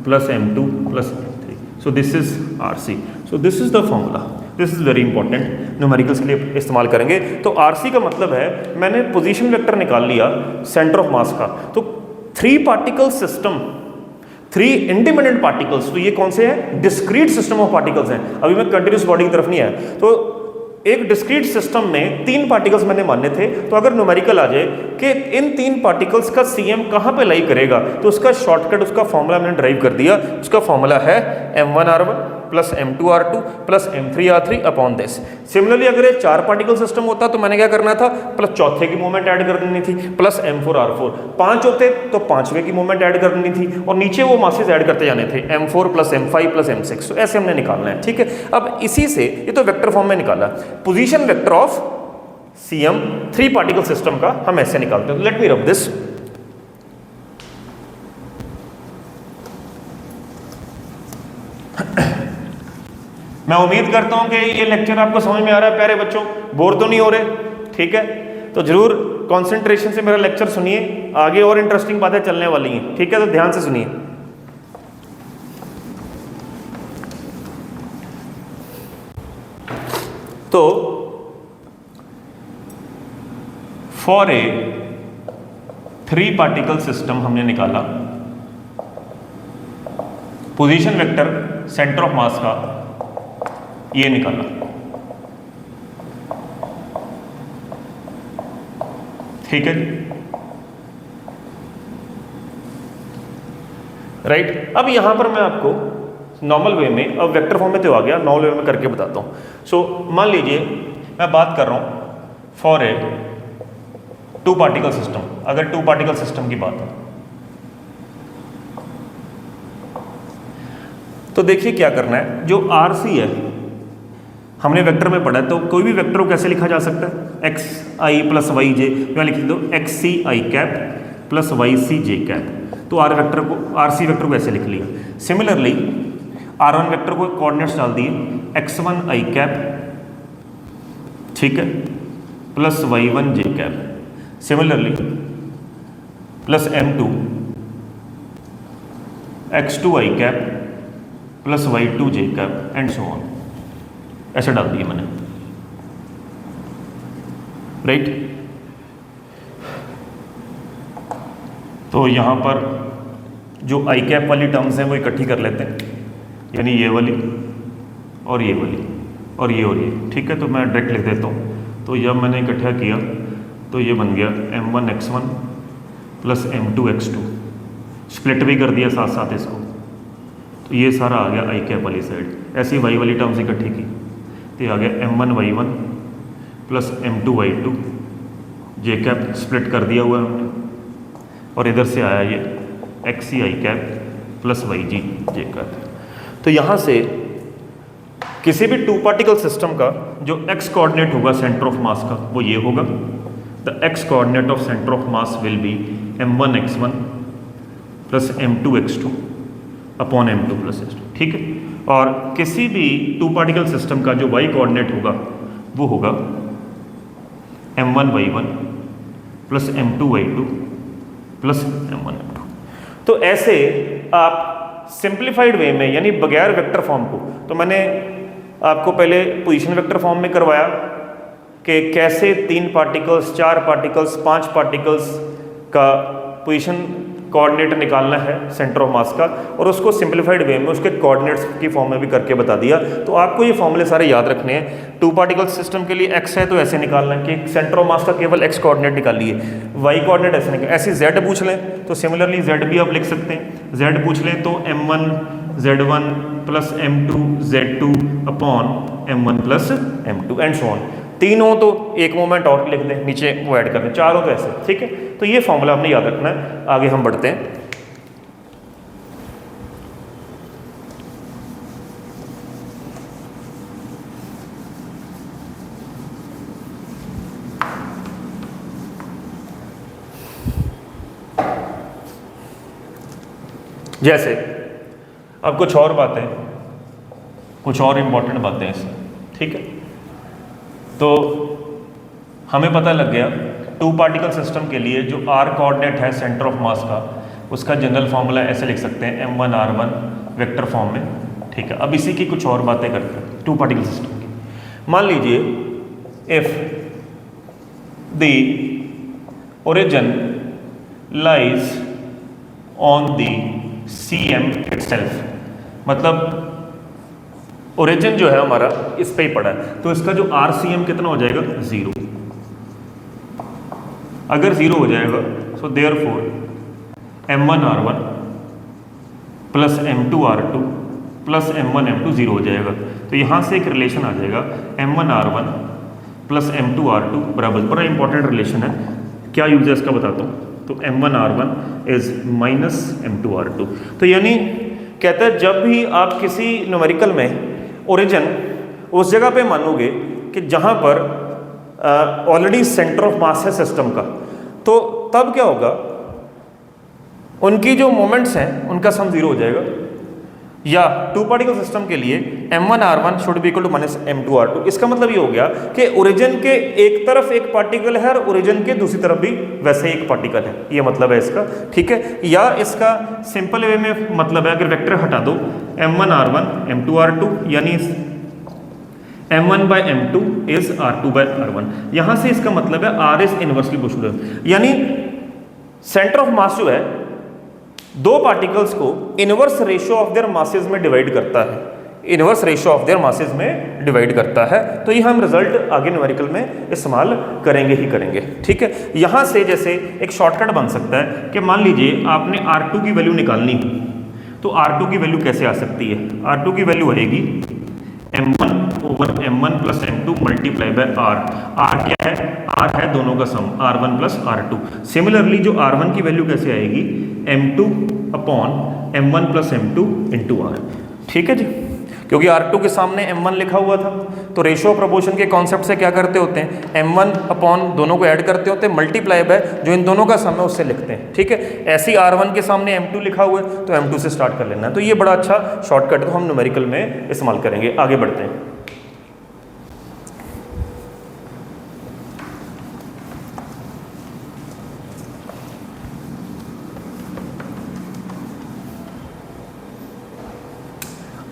plus M2 plus M3, so this is RC। So this is the formula, this is very important, numericals के लिए इस्तेमाल करेंगे। तो RC का मतलब है मैंने पोजीशन वेक्टर निकाल लिया सेंटर ऑफ मास का, तो 3 पार्टिकल सिस्टम, 3 इंडिपेंडेंट पार्टिकल्स, तो ये कौन से हैं, डिस्क्रीट सिस्टम ऑफ पार्टिकल्स हैं। अभी मैं कंटिन्यूस बॉडी की तरफ नहीं आया, तो एक डिस्क्रीट सिस्टम में 3 पार्टिकल्स मैंने माने थे, तो अगर न्यूमेरिकल आ जाए कि इन 3 पार्टिकल्स का CM कहाँ पे लाई करेगा, तो उसका शॉर्टकट, उसका फॉर्मूला मैंने ड्राइव कर दिया। उसका फॉर्मूला है M1R1 plus M2R2 plus M3R3 upon this. Similarly अगर ये 4 पार्टिकल सिस्टम होता तो मैंने क्या करना था, प्लस चौथे की मूवमेंट ऐड कर देनी थी, प्लस M4R4। 5 होते तो 5वें की मूवमेंट ऐड कर देनी थी, और नीचे वो मासेस ऐड करते जाने थे, M4 plus M5 plus M6। तो ऐसे हमने निकालना है, ठीक है। अब इसी से, ये तो वेक्टर फॉर्म में निकाला, position vector of CM 3 particle system का हम ऐसे निकालते हैं। लेट मी रब दिस, मैं उम्मीद करता हूं कि ये लेक्चर आपको समझ में आ रहा है प्यारे बच्चों, बोर तो नहीं हो रहे, ठीक है। तो जरूर कंसंट्रेशन से मेरा लेक्चर सुनिए, आगे और इंटरेस्टिंग बातें चलने वाली हैं, ठीक है। तो ध्यान से सुनिए। तो फॉर ए 3 पार्टिकल सिस्टम हमने निकाला, पोजीशन वेक्टर सेंटर ऑफ मास का ये निकाला, ठीक है राइट। अब यहां पर मैं आपको नॉर्मल वे में, अब वेक्टर फॉर्म में तो आ गया, नॉर्मल वे में करके बताता हूं। सो मान लीजिए मैं बात कर रहा हूं फॉर ए 2 पार्टिकल सिस्टम, अगर 2 पार्टिकल सिस्टम की बात है तो देखिए क्या करना है। जो RC है हमने वेक्टर में पढ़ा है, तो कोई भी वेक्टर को कैसे लिखा जा सकता है, XI प्लस वाई जे, यहाँ लिख दो XCI cap plus YCJ cap. तो RC वेक्टर को ऐसे लिख लिया। सिमिलरली R1 वेक्टर को कोऑर्डिनेट्स डाल दिए X1I कैप, ठीक है, plus Y1J cap, similarly plus M2 X2I cap plus Y2J cap and so on, ऐसे डाल दिए मैंने, राइट। तो यहाँ पर जो आई कैप वाली टर्म्स हैं वो इकट्ठी कर लेते हैं, यानी ये वाली और ये वाली और ये, ठीक है। तो मैं डायरेक्ट लिख देता हूँ। तो जब मैंने इकट्ठा किया तो ये बन गया M1X1 प्लस M2X2, स्प्लिट भी कर दिया साथ साथ इसको, तो ये सारा आ गया आई कैप वाली साइड। ऐसी वाई वाली टर्म्स इकट्ठी की तो ये आ गया M1Y1 प्लस M2Y2, जे कैप स्प्लिट कर दिया हुआ है हमने, और इधर से आया ये XCI cap plus YG cap. तो यहाँ से किसी भी 2 पार्टिकल सिस्टम का जो x कोऑर्डिनेट होगा सेंटर ऑफ मास का वो ये होगा, the x coordinate of centre of mass will be M1X1 plus M2X2 upon M2 plus X2, ठीक है। और किसी भी 2 पार्टिकल सिस्टम का जो y कोऑर्डिनेट होगा वो होगा M1Y1 plus M2Y2 plus M1M2। तो ऐसे आप सिंप्लीफाइड वे में, यानी बगैर वेक्टर फॉर्म को, तो मैंने आपको पहले पोजीशन वेक्टर फॉर्म में करवाया कि कैसे 3 पार्टिकल्स, 4 पार्टिकल्स, 5 पार्टिकल्स का पोजीशन कोऑर्डिनेट निकालना है सेंटर ऑफ मास का, और उसको सिंप्लीफाइड वे में उसके कोऑर्डिनेट्स की फॉर्म में भी करके बता दिया। तो आपको ये फॉर्मूले सारे याद रखने हैं। 2 पार्टिकल सिस्टम के लिए x है तो ऐसे निकालना है कि सेंटर ऑफ मास का केवल x कोऑर्डिनेट निकालिए, y कोऑर्डिनेट ऐसे निकाल, ऐसे z पूछ लें तो सिमिलरली z भी आप लिख सकते हैं। z पूछ लें तो M1 Z1 plus M2 Z2 upon M1 plus M2 and so on. 3 हो तो एक मोमेंट और लिख दें, नीचे वो ऐड कर दें, 4 हो तो ऐसे, ठीक है। तो ये फॉर्मूला आपने याद रखना है। आगे हम बढ़ते हैं। जैसे अब कुछ और बातें, कुछ और इंपॉर्टेंट बातें इसमें, ठीक है। तो हमें पता लग गया 2 पार्टिकल सिस्टम के लिए जो r कोऑर्डिनेट है सेंटर ऑफ मास का, उसका जनरल फार्मूला ऐसे लिख सकते हैं M1R1 वेक्टर फॉर्म में, ठीक है। अब इसी की कुछ और बातें करते हैं 2 पार्टिकल सिस्टम की। मान लीजिए if the origin lies on the CM itself, मतलब ओरिजिन जो है हमारा इस पे ही पड़ा है, तो इसका जो RCM कितना हो जाएगा, 0। अगर 0 हो जाएगा so therefore M1R1 plus M2R2 plus M1M2 0 हो जाएगा। तो यहाँ से एक रिलेशन आ जाएगा M1R1 प्लस M2R2 बराबर, बड़ा इंपॉर्टेंट रिलेशन है। क्या यूज है इसका बताता हूँ। तो M1R1 इज माइनस M2R2। तो यानी कहता है जब भी आप किसी न्यूमेरिकल में ओरिजिन उस जगह पे मानोगे कि जहाँ पर ऑलरेडी सेंटर ऑफ मास है सिस्टम का, तो तब क्या होगा, उनकी जो मोमेंट्स हैं उनका सम 0 हो जाएगा। या 2 पार्टिकल सिस्टम के लिए M1R1 should be equal to minus M2R2। इसका मतलब ये हो गया कि ओरिजिन के एक तरफ एक पार्टिकल है और ओरिजिन के दूसरी तरफ भी वैसे एक पार्टिकल है, ये मतलब है इसका, ठीक है। या इसका सिंपल वे में मतलब है, अगर वेक्टर हटा दो M1R1 M2R2, यानी M1 by M2 is R2 by R1। यहाँ से इसका मतलब है R इज इनवर्सली प्रोपोर्शनल, यानी सेंटर ऑफ मास जो है दो पार्टिकल्स को inverse ratio of their masses में डिवाइड करता है, inverse ratio of their masses में डिवाइड करता है। तो ये हम रिजल्ट आगे न्यूमेरिकल में इस्तेमाल करेंगे ही करेंगे, ठीक है। यहाँ से जैसे एक शॉर्टकट बन सकता है कि मान लीजिए आपने R2 की वैल्यू निकालनी, तो R2 की वैल्यू कैसे आ सकती है? R2 की वैल्यू आएगी M1 over M1 plus M2 multiply by R। R क्या है? R है दोनों का सम, R1 प्लस R2। सिमिलरली जो R1 की वैल्यू कैसे आएगी? M2 upon M1 plus M2 into R, ठीक है जी। क्योंकि R2 के सामने M1 लिखा हुआ था, तो रेशियो ऑफ प्रोपोर्शन के कॉन्सेप्ट से क्या करते होते हैं? M1 अपॉन दोनों को ऐड करते होते हैं, मल्टीप्लाई बाय जो इन दोनों का सम है उससे लिखते हैं, ठीक है। ऐसे ही R1 के सामने M2 लिखा हुआ है तो M2 से स्टार्ट कर लेना है। तो ये बड़ा अच्छा शॉर्टकट तो हम न्यूमेरिकल में इस्तेमाल करेंगे। आगे बढ़ते हैं।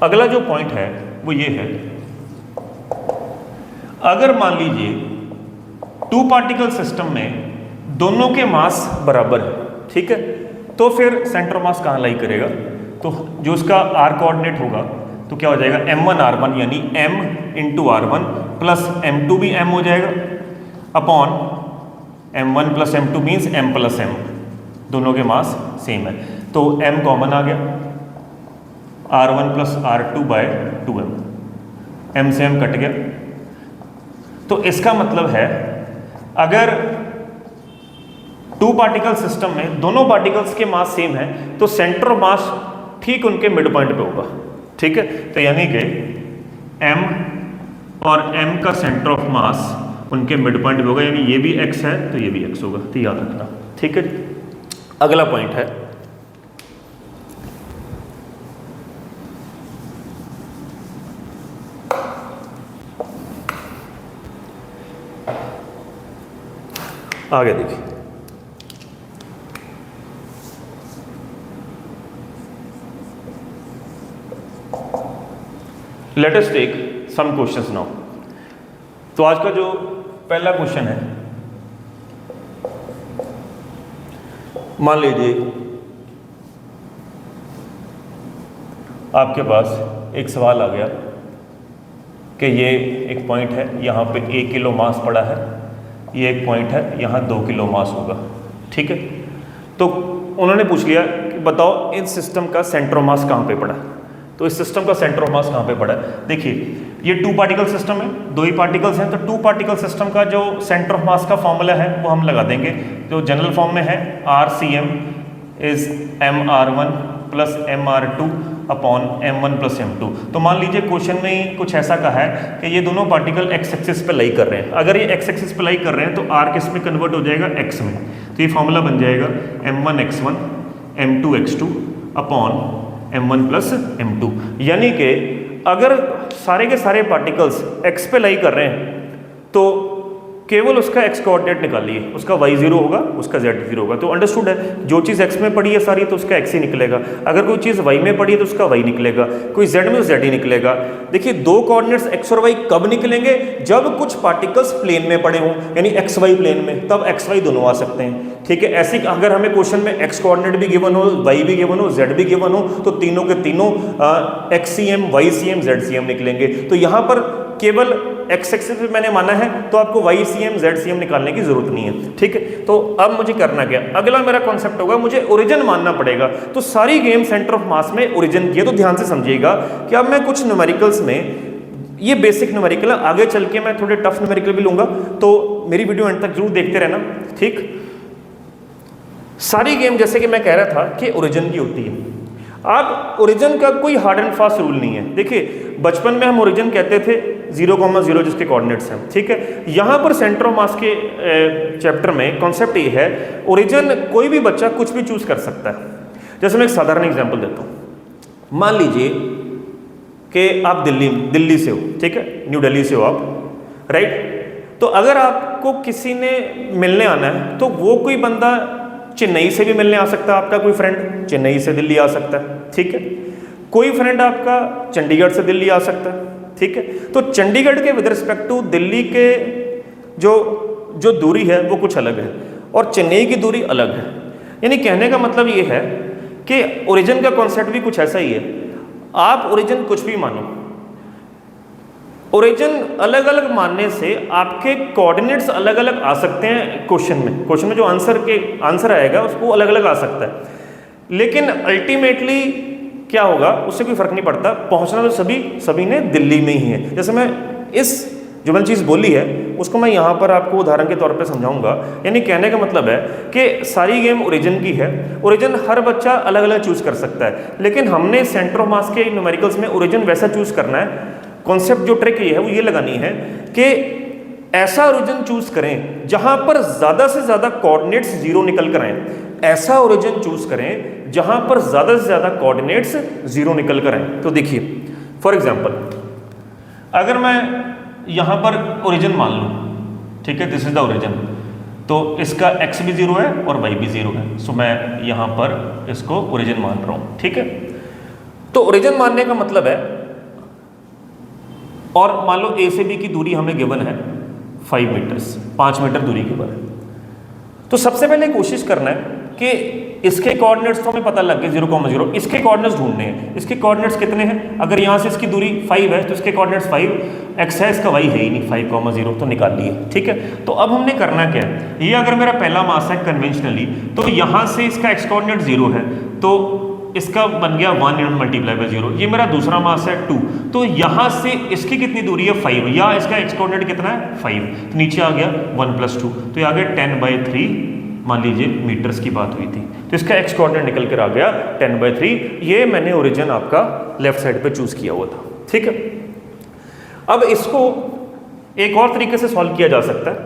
अगला जो पॉइंट है वो ये है, अगर मान लीजिए टू पार्टिकल सिस्टम में दोनों के मास बराबर है, ठीक है, तो फिर सेंटर मास कहाँ लाई करेगा? तो जो उसका R कोऑर्डिनेट होगा तो क्या हो जाएगा? M1 R1 यानी M into R1 plus M2 भी M हो जाएगा upon M1 plus M2 means M plus M, दोनों के मास सेम है तो M कॉमन आ गया, R1 plus R2 by 2M, M से M कट गया। तो इसका मतलब है अगर टू पार्टिकल सिस्टम में दोनों पार्टिकल्स के मास सेम है तो सेंटर ऑफ मास ठीक उनके मिड पॉइंट पे होगा, ठीक है। तो यानी कि M और M का सेंटर ऑफ मास उनके मिड पॉइंट पे होगा, यानी ये भी X है तो ये भी X होगा, तो याद रखना, ठीक है। अगला पॉइंट है, आगे देखिए, let us take some questions now. तो आज का जो पहला क्वेश्चन है, मान लीजिए आपके पास एक सवाल आ गया कि ये एक पॉइंट है, यहाँ पे 1 किलो मास पड़ा है, ये एक पॉइंट है, यहाँ 2 किलो मास होगा, ठीक है। तो उन्होंने पूछ लिया कि बताओ इन सिस्टम का सेंटर ऑफ मास कहाँ पे पड़ा है। तो इस सिस्टम का सेंटर ऑफ मास कहाँ पे पड़ा है? देखिए ये टू पार्टिकल सिस्टम है, दो ही पार्टिकल्स हैं, तो टू पार्टिकल सिस्टम का जो सेंटर ऑफ मास का फॉर्मूला है वो हम लगा देंगे, जो जनरल फॉर्म में है RCM is MR1 plus MR2 upon M1 plus M2। तो मान लीजिए क्वेश्चन में ही कुछ ऐसा कहा है कि ये दोनों पार्टिकल x एक्सिस पे लाई कर रहे हैं। अगर ये x एक्सिस पे लाई कर रहे हैं तो R किस में कन्वर्ट हो जाएगा? x में। तो ये फॉर्मूला बन जाएगा M1 x1 M2 x2 upon M1 plus M2। यानी कि अगर सारे के सारे पार्टिकल्स x पे लाई कर रहे हैं तो केवल उसका x कोऑर्डिनेट निकालिए, उसका y0 होगा, उसका z0 होगा। तो अंडरस्टूड है, जो चीज़ x में पड़ी है सारी तो उसका x ही निकलेगा, अगर कोई चीज़ y में पड़ी है तो उसका y निकलेगा, कोई z में तो z ही निकलेगा। देखिए दो कोऑर्डिनेट्स x और y कब निकलेंगे? जब कुछ पार्टिकल्स प्लेन में पड़े हों, यानी xy प्लेन में, तब xy दोनों आ सकते हैं, ठीक है। ऐसे अगर हमें क्वेश्चन में x कोऑर्डिनेट भी गिवन हो, y भी गिवन हो, z भी गिवन हो, तो तीनों के तीनों xCM yCM zCM निकलेंगे। तो यहाँ पर केवल x एक्सिस पे मैंने माना है तो आपको yCM zCM निकालने की जरूरत नहीं है, ठीक है। तो अब मुझे करना क्या? अगला मेरा कॉन्सेप्ट होगा, मुझे ओरिजिन मानना पड़ेगा। तो सारी गेम सेंटर ऑफ मास में ओरिजिन की है। तो ध्यान से समझिएगा कि अब मैं कुछ न्यूमेरिकल्स में, ये बेसिक न्यूमेरिकल है, आगे चल के मैं थोड़े टफ न्यूमेरिकल भी लूंगा, तो मेरी वीडियो अंत तक जरूर देखते रहना, ठीक। सारी गेम जैसे कि मैं कह रहा था कि ओरिजिन की होती है। अब ओरिजिन का कोई हार्ड एंड फास्ट रूल नहीं है। देखिए बचपन में हम ओरिजिन कहते थे 0,0 जिसके कोऑर्डिनेट्स हैं, ठीक है। यहाँ पर सेंटर ऑफ मास के चैप्टर में कॉन्सेप्ट ये है, ओरिजिन कोई भी बच्चा कुछ भी चूज कर सकता है। जैसे मैं एक साधारण एग्जांपल देता हूँ। मान लीजिए कि आप दिल्ली से हो, ठीक है, न्यू दिल्ली से हो आप, राइट। तो अगर आपको किसी ने मिलने आना है तो वो कोई बंदा चेन्नई से भी मिलने आ सकता है, आपका कोई फ्रेंड चेन्नई से दिल्ली आ सकता है, ठीक है। कोई फ्रेंड आपका चंडीगढ़ से दिल्ली आ सकता है, ठीक है। तो चंडीगढ़ के विद रिस्पेक्ट टू दिल्ली के जो दूरी है वो कुछ अलग है और चेन्नई की दूरी अलग है। यानी कहने का मतलब ये है कि ओरिजिन का कॉन्सेप्ट भी कुछ ऐसा ही है। आप ओरिजिन कुछ भी मानो, ओरिजिन अलग अलग मानने से आपके कोऑर्डिनेट्स अलग अलग आ सकते हैं। क्वेश्चन में जो आंसर आएगा उसको अलग अलग आ सकता है, लेकिन अल्टीमेटली क्या होगा उससे कोई फर्क नहीं पड़ता, पहुंचना तो सभी ने दिल्ली में ही है। जैसे मैं जो मैंने चीज़ बोली है उसको मैं यहाँ पर आपको उदाहरण के तौर पे समझाऊंगा। यानी कहने का मतलब है कि सारी गेम ओरिजिन की है, ओरिजिन हर बच्चा अलग अलग चूज कर सकता है, लेकिन हमने सेंटर ऑफ मास के न्यूमेरिकल्स में ओरिजिन वैसा चूज करना है। कॉन्सेप्ट जो ट्रिक ये है वो ये लगानी है कि ऐसा ओरिजिन चूज करें जहां पर ज्यादा से ज्यादा कोऑर्डिनेट्स जीरो निकल कर आए। ऐसा ओरिजिन चूज करें जहां पर ज्यादा से ज्यादा कोऑर्डिनेट्स जीरो निकल कर आए। तो देखिए फॉर एग्जांपल, अगर मैं यहां पर ओरिजिन मान लूं, ठीक है, दिस इज द ओरिजिन, तो इसका x भी जीरो है और y भी जीरो है। सो मैं यहां पर इसको ओरिजिन मान रहा हूं, ठीक है। तो ओरिजिन मानने का मतलब है, और मान लो a से b की दूरी हमें गिवन है 5 मीटर्स, 5 मीटर दूरी गिवन है। तो सबसे पहले कोशिश करना है कि इसके कोऑर्डिनेट्स तो हमें पता लग गए 0,0, इसके कोऑर्डिनेट्स ढूंढने हैं। इसके कोऑर्डिनेट्स कितने हैं? अगर यहाँ से इसकी दूरी 5 है तो इसके कोऑर्डिनेट्स 5, x है, इसका y है ही नहीं, 5,0 तो निकाल लिए, ठीक है। तो अब हमने करना क्या है, ये अगर मेरा पहला मास है कन्वेंशनली, तो यहाँ से इसका x कोऑर्डिनेट 0 है, तो इसका बन गया 1 मल्टीप्लाई बाय 0। ये मेरा दूसरा मास है 2, तो यहाँ से इसकी कितनी दूरी है 5, या इसका x कोऑर्डिनेट कितना है 5, तो नीचे आ गया 1 + 2, तो ये आ गया 10/3, मान लीजिए मीटर्स की बात हुई थी, तो इसका x कोऑर्डिनेट निकल कर आ गया 10/3। ये मैंने ओरिजिन आपका लेफ्ट साइड पे चूज किया हुआ था, ठीक है। अब इसको एक और तरीके से सॉल्व किया जा सकता है,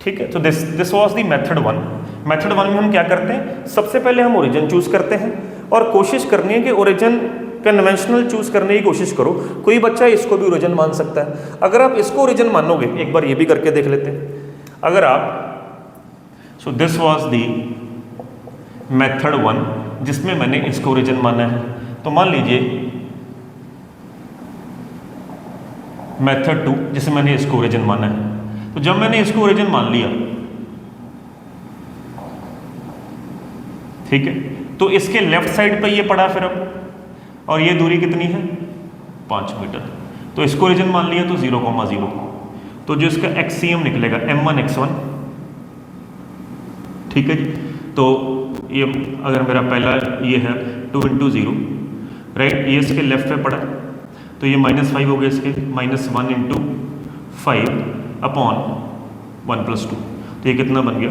ठीक है। तो this was the method 1। Method 1 में हम क्या करते हैं, सबसे पहले हम ओरिजिन चूज करते हैं और कोशिश करनी है कि ओरिजिन कन्वेंशनल चूज करने की कोशिश करो। कोई बच्चा इसको भी ओरिजिन मान सकता है। अगर आप इसको ओरिजिन मानोगे, एक बार ये भी करके देख लेते हैं। अगर आप so this was the method 1 जिसमें मैंने इसको ओरिजिन माना है, तो मान लीजिए मेथड 2 जिसमें मैंने इसको ओरिजिन माना है। तो जब मैंने इसको ओरिजिन मान लिया, ठीक है, तो इसके लेफ्ट साइड पे ये पड़ा फिर अब, और ये दूरी कितनी है 5 मीटर, तो इसको ओरिजिन मान लिया तो 0,0, तो जो इसका एक्सीएम निकलेगा m1 x1, ठीक है जी। तो ये अगर मेरा पहला ये है 2 × 0, राइट, ये इसके लेफ्ट पे पड़ा, तो ये -5 हो गया इसके, -1 × 5 अपॉन 1 + 2, तो ये कितना बन गया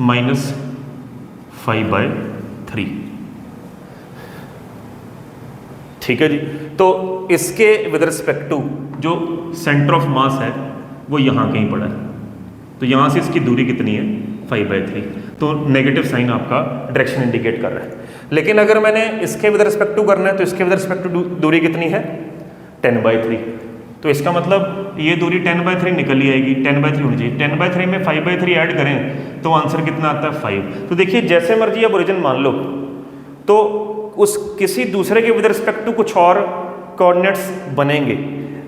-5/3, ठीक है जी। तो इसके विद रिस्पेक्ट टू जो सेंटर ऑफ मास है वो यहाँ कहीं पड़ा है, तो यहाँ से इसकी दूरी कितनी है 5/3, तो नेगेटिव साइन आपका डायरेक्शन इंडिकेट कर रहा है। लेकिन अगर मैंने इसके विद रिस्पेक्ट टू करना है, तो इसके विद रिस्पेक्ट टू दूरी कितनी है 10/3, तो इसका मतलब ये दूरी 10/3 निकल ही आएगी, 10/3 होनी चाहिए। 10/3 में 5/3 ऐड करें तो आंसर कितना आता है 5। तो देखिए जैसे मर्जी आप ओरिजिन मान लो, तो उस किसी दूसरे के विद रिस्पेक्ट टू कुछ और कोऑर्डिनेट्स बनेंगे,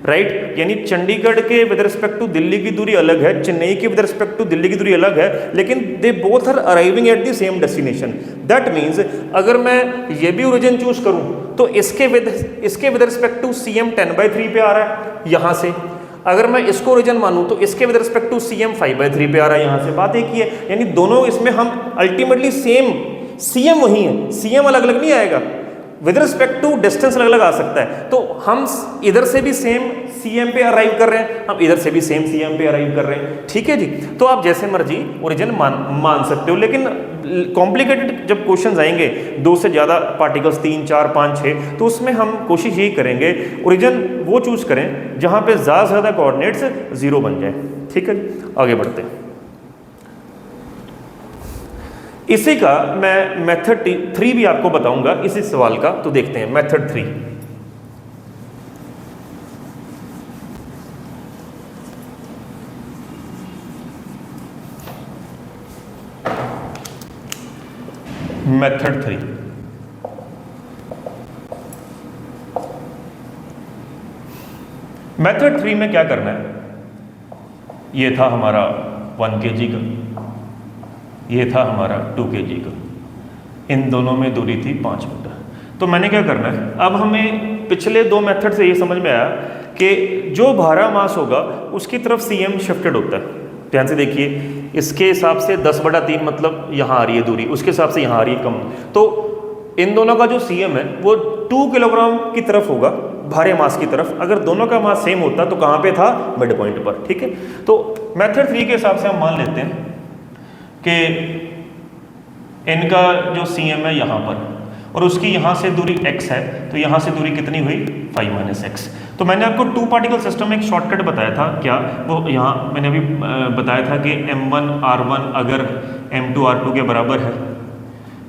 राइट। यानी चंडीगढ़ के विद रिस्पेक्ट टू दिल्ली की दूरी अलग है, चेन्नई के विद रिस्पेक्ट टू दिल्ली की दूरी अलग है, लेकिन they both are arriving at the same destination. That means अगर मैं ये भी ओरिजिन चूज करूं तो इसके विद रिस्पेक्ट टू CM 10/3 पे आ रहा है यहाँ से। अगर मैं इसको ओरिजिन मानूं तो इसके विद रिस्पेक्ट टू CM 5/3 पे आ रहा है यहाँ से। बात एक ही है, यानी दोनों इसमें हम अल्टीमेटली सेम, CM वही है, CM अलग अलग नहीं आएगा, विद रिस्पेक्ट टू डिस्टेंस अलग अलग आ सकता है। तो हम इधर से भी सेम CM पे अराइव कर रहे हैं, हम इधर से भी सेम CM पे अराइव कर रहे हैं, ठीक है जी। तो आप जैसे मर्जी ओरिजिन मान सकते हो, लेकिन कॉम्प्लिकेटेड जब क्वेश्चंस आएंगे 2 से ज़्यादा पार्टिकल्स, 3, 4, 5, 6, तो उसमें हम कोशिश यही करेंगे ओरिजिन वो चूज करें जहाँ पे ज़्यादा से ज़्यादा कोऑर्डिनेट्स 0 बन जाए, ठीक है। आगे बढ़ते हैं। इसी का मैं मेथड 3 भी आपको बताऊंगा इसी सवाल का, तो देखते हैं मेथड 3। मेथड 3 मेथड 3 में क्या करना है, ये था हमारा 1 kg का, ये था हमारा 2 kg का, इन दोनों में दूरी थी 5 मीटर। तो मैंने क्या करना है, अब हमें पिछले दो मेथड से ये समझ में आया कि जो भारा मास होगा उसकी तरफ CM शिफ्टेड होता है। ध्यान से देखिए, इसके हिसाब से 10/3 मतलब यहाँ आ रही है दूरी, उसके हिसाब से यहाँ आ रही है कम। तो इन दोनों का जो CM है वो 2 किलोग्राम की तरफ होगा, भारे मास की तरफ। अगर दोनों का मास सेम होता तो कहाँ पे था, मिड पॉइंट पर। ठीक है, तो मेथड 3 के हिसाब से हम मान लेते हैं कि इनका जो CM है यहाँ पर और उसकी यहाँ से दूरी x है, तो यहाँ से दूरी कितनी हुई 5 - x। तो मैंने आपको 2 पार्टिकल सिस्टम में एक शॉर्टकट बताया था, क्या वो यहाँ मैंने अभी बताया था कि m1 r1 अगर m2 r2 के बराबर है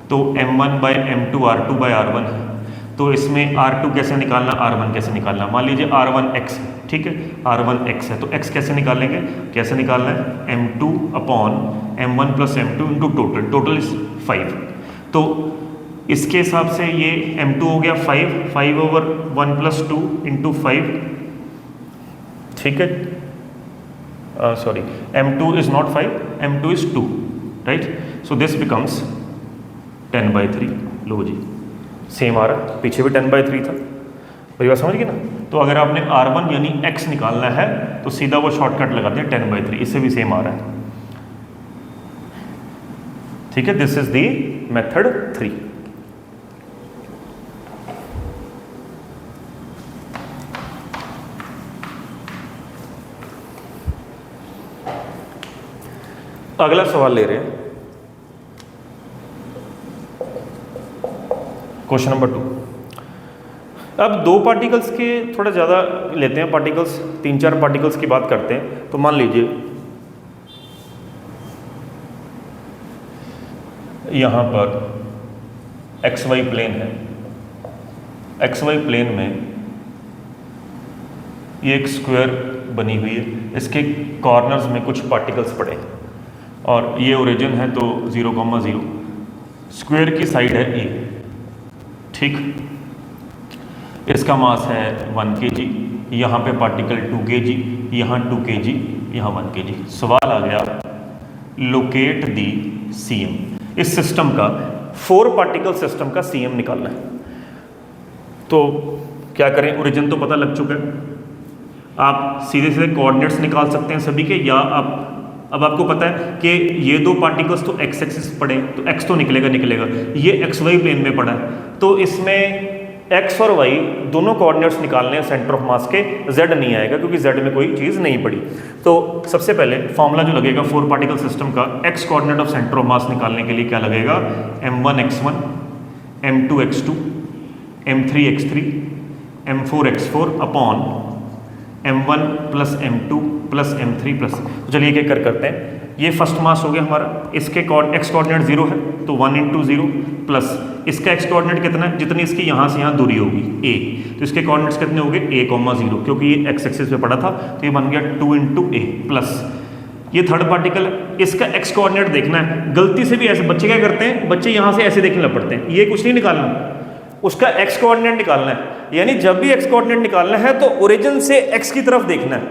तो m1/m2 r2/r1 है। तो इसमें r2 कैसे निकालना, r1 कैसे निकालना। मान लीजिए r1 x है, ठीक है, r1 x है, तो x कैसे निकालेंगे, कैसे निकालना है, m2/m1 + m2 into total is 5। तो इसके हिसाब से ये m2 हो गया 5/1 + 2 इंटू 5, ठीक है, sorry m2 is not 5, m2 is 2, right. So this becomes 10/3। लो जी, सेम आ रहा, पीछे भी 10/3 था। मेरी बात समझ गए ना। तो अगर आपने r1 यानी x निकालना है तो सीधा वो शॉर्टकट लगा दिया 10/3, इससे भी सेम आ रहा है। ठीक है, दिस इज द मेथड 3। अगला सवाल ले रहे हैं, क्वेश्चन नंबर 2। अब 2 पार्टिकल्स के थोड़ा ज़्यादा लेते हैं, पार्टिकल्स 3-4 पार्टिकल्स की बात करते हैं। तो मान लीजिए यहाँ पर XY प्लेन है, XY प्लेन में ये एक स्क्वायर बनी हुई है, इसके कॉर्नर्स में कुछ पार्टिकल्स पड़े हैं और ये ओरिजिन है तो 0,0, स्क्वायर की साइड है A, ठीक। इसका मास है 1 kg, यहाँ पे पार्टिकल 2 kg, यहाँ 2 kg, यहाँ 1 kg। सवाल आ गया लोकेट दी CM। इस सिस्टम का 4 पार्टिकल सिस्टम का CM निकालना है। तो क्या करें, ओरिजिन तो पता लग चुका है, आप सीधे सीधे कोऑर्डिनेट्स निकाल सकते हैं सभी के, या आप अब आपको पता है कि ये 2 पार्टिकल्स तो x एक्सिस पड़े तो x तो निकलेगा, ये XY प्लेन में पड़ा है, तो इसमें x और y दोनों कोऑर्डिनेट्स निकालने हैं सेंटर ऑफ मास के। z नहीं आएगा क्योंकि z में कोई चीज़ नहीं पड़ी। तो सबसे पहले फॉर्मूला जो लगेगा 4 पार्टिकल सिस्टम का x coordinate of centre of मास निकालने के लिए क्या लगेगा, m1 x1, m2 x2, m3 x3, m4 x4 upon m1 + m2 + m3 +। तो चलिए एक एक करते हैं। ये फर्स्ट मास हो गया हमारा, इसके x कोऑर्डिनेट 0 है तो 1 × 0 प्लस इसका x कोऑर्डिनेट कितना है, जितनी इसकी यहाँ से यहाँ दूरी होगी a, तो इसके कोऑर्डिनेट्स कितने हो गए a, 0, क्योंकि ये x एक्सिस पे पड़ा था तो ये बन गया 2 × a प्लस ये थर्ड पार्टिकल है, इसका x कोऑर्डिनेट देखना है। गलती से भी ऐसे बच्चे क्या करते हैं, बच्चे यहाँ से ऐसे देखने लग पड़ते हैं, ये कुछ नहीं निकालना, उसका x कोऑर्डिनेट निकालना है। यानी जब भी x कोऑर्डिनेट निकालना है तो ओरिजिन से x की तरफ देखना है,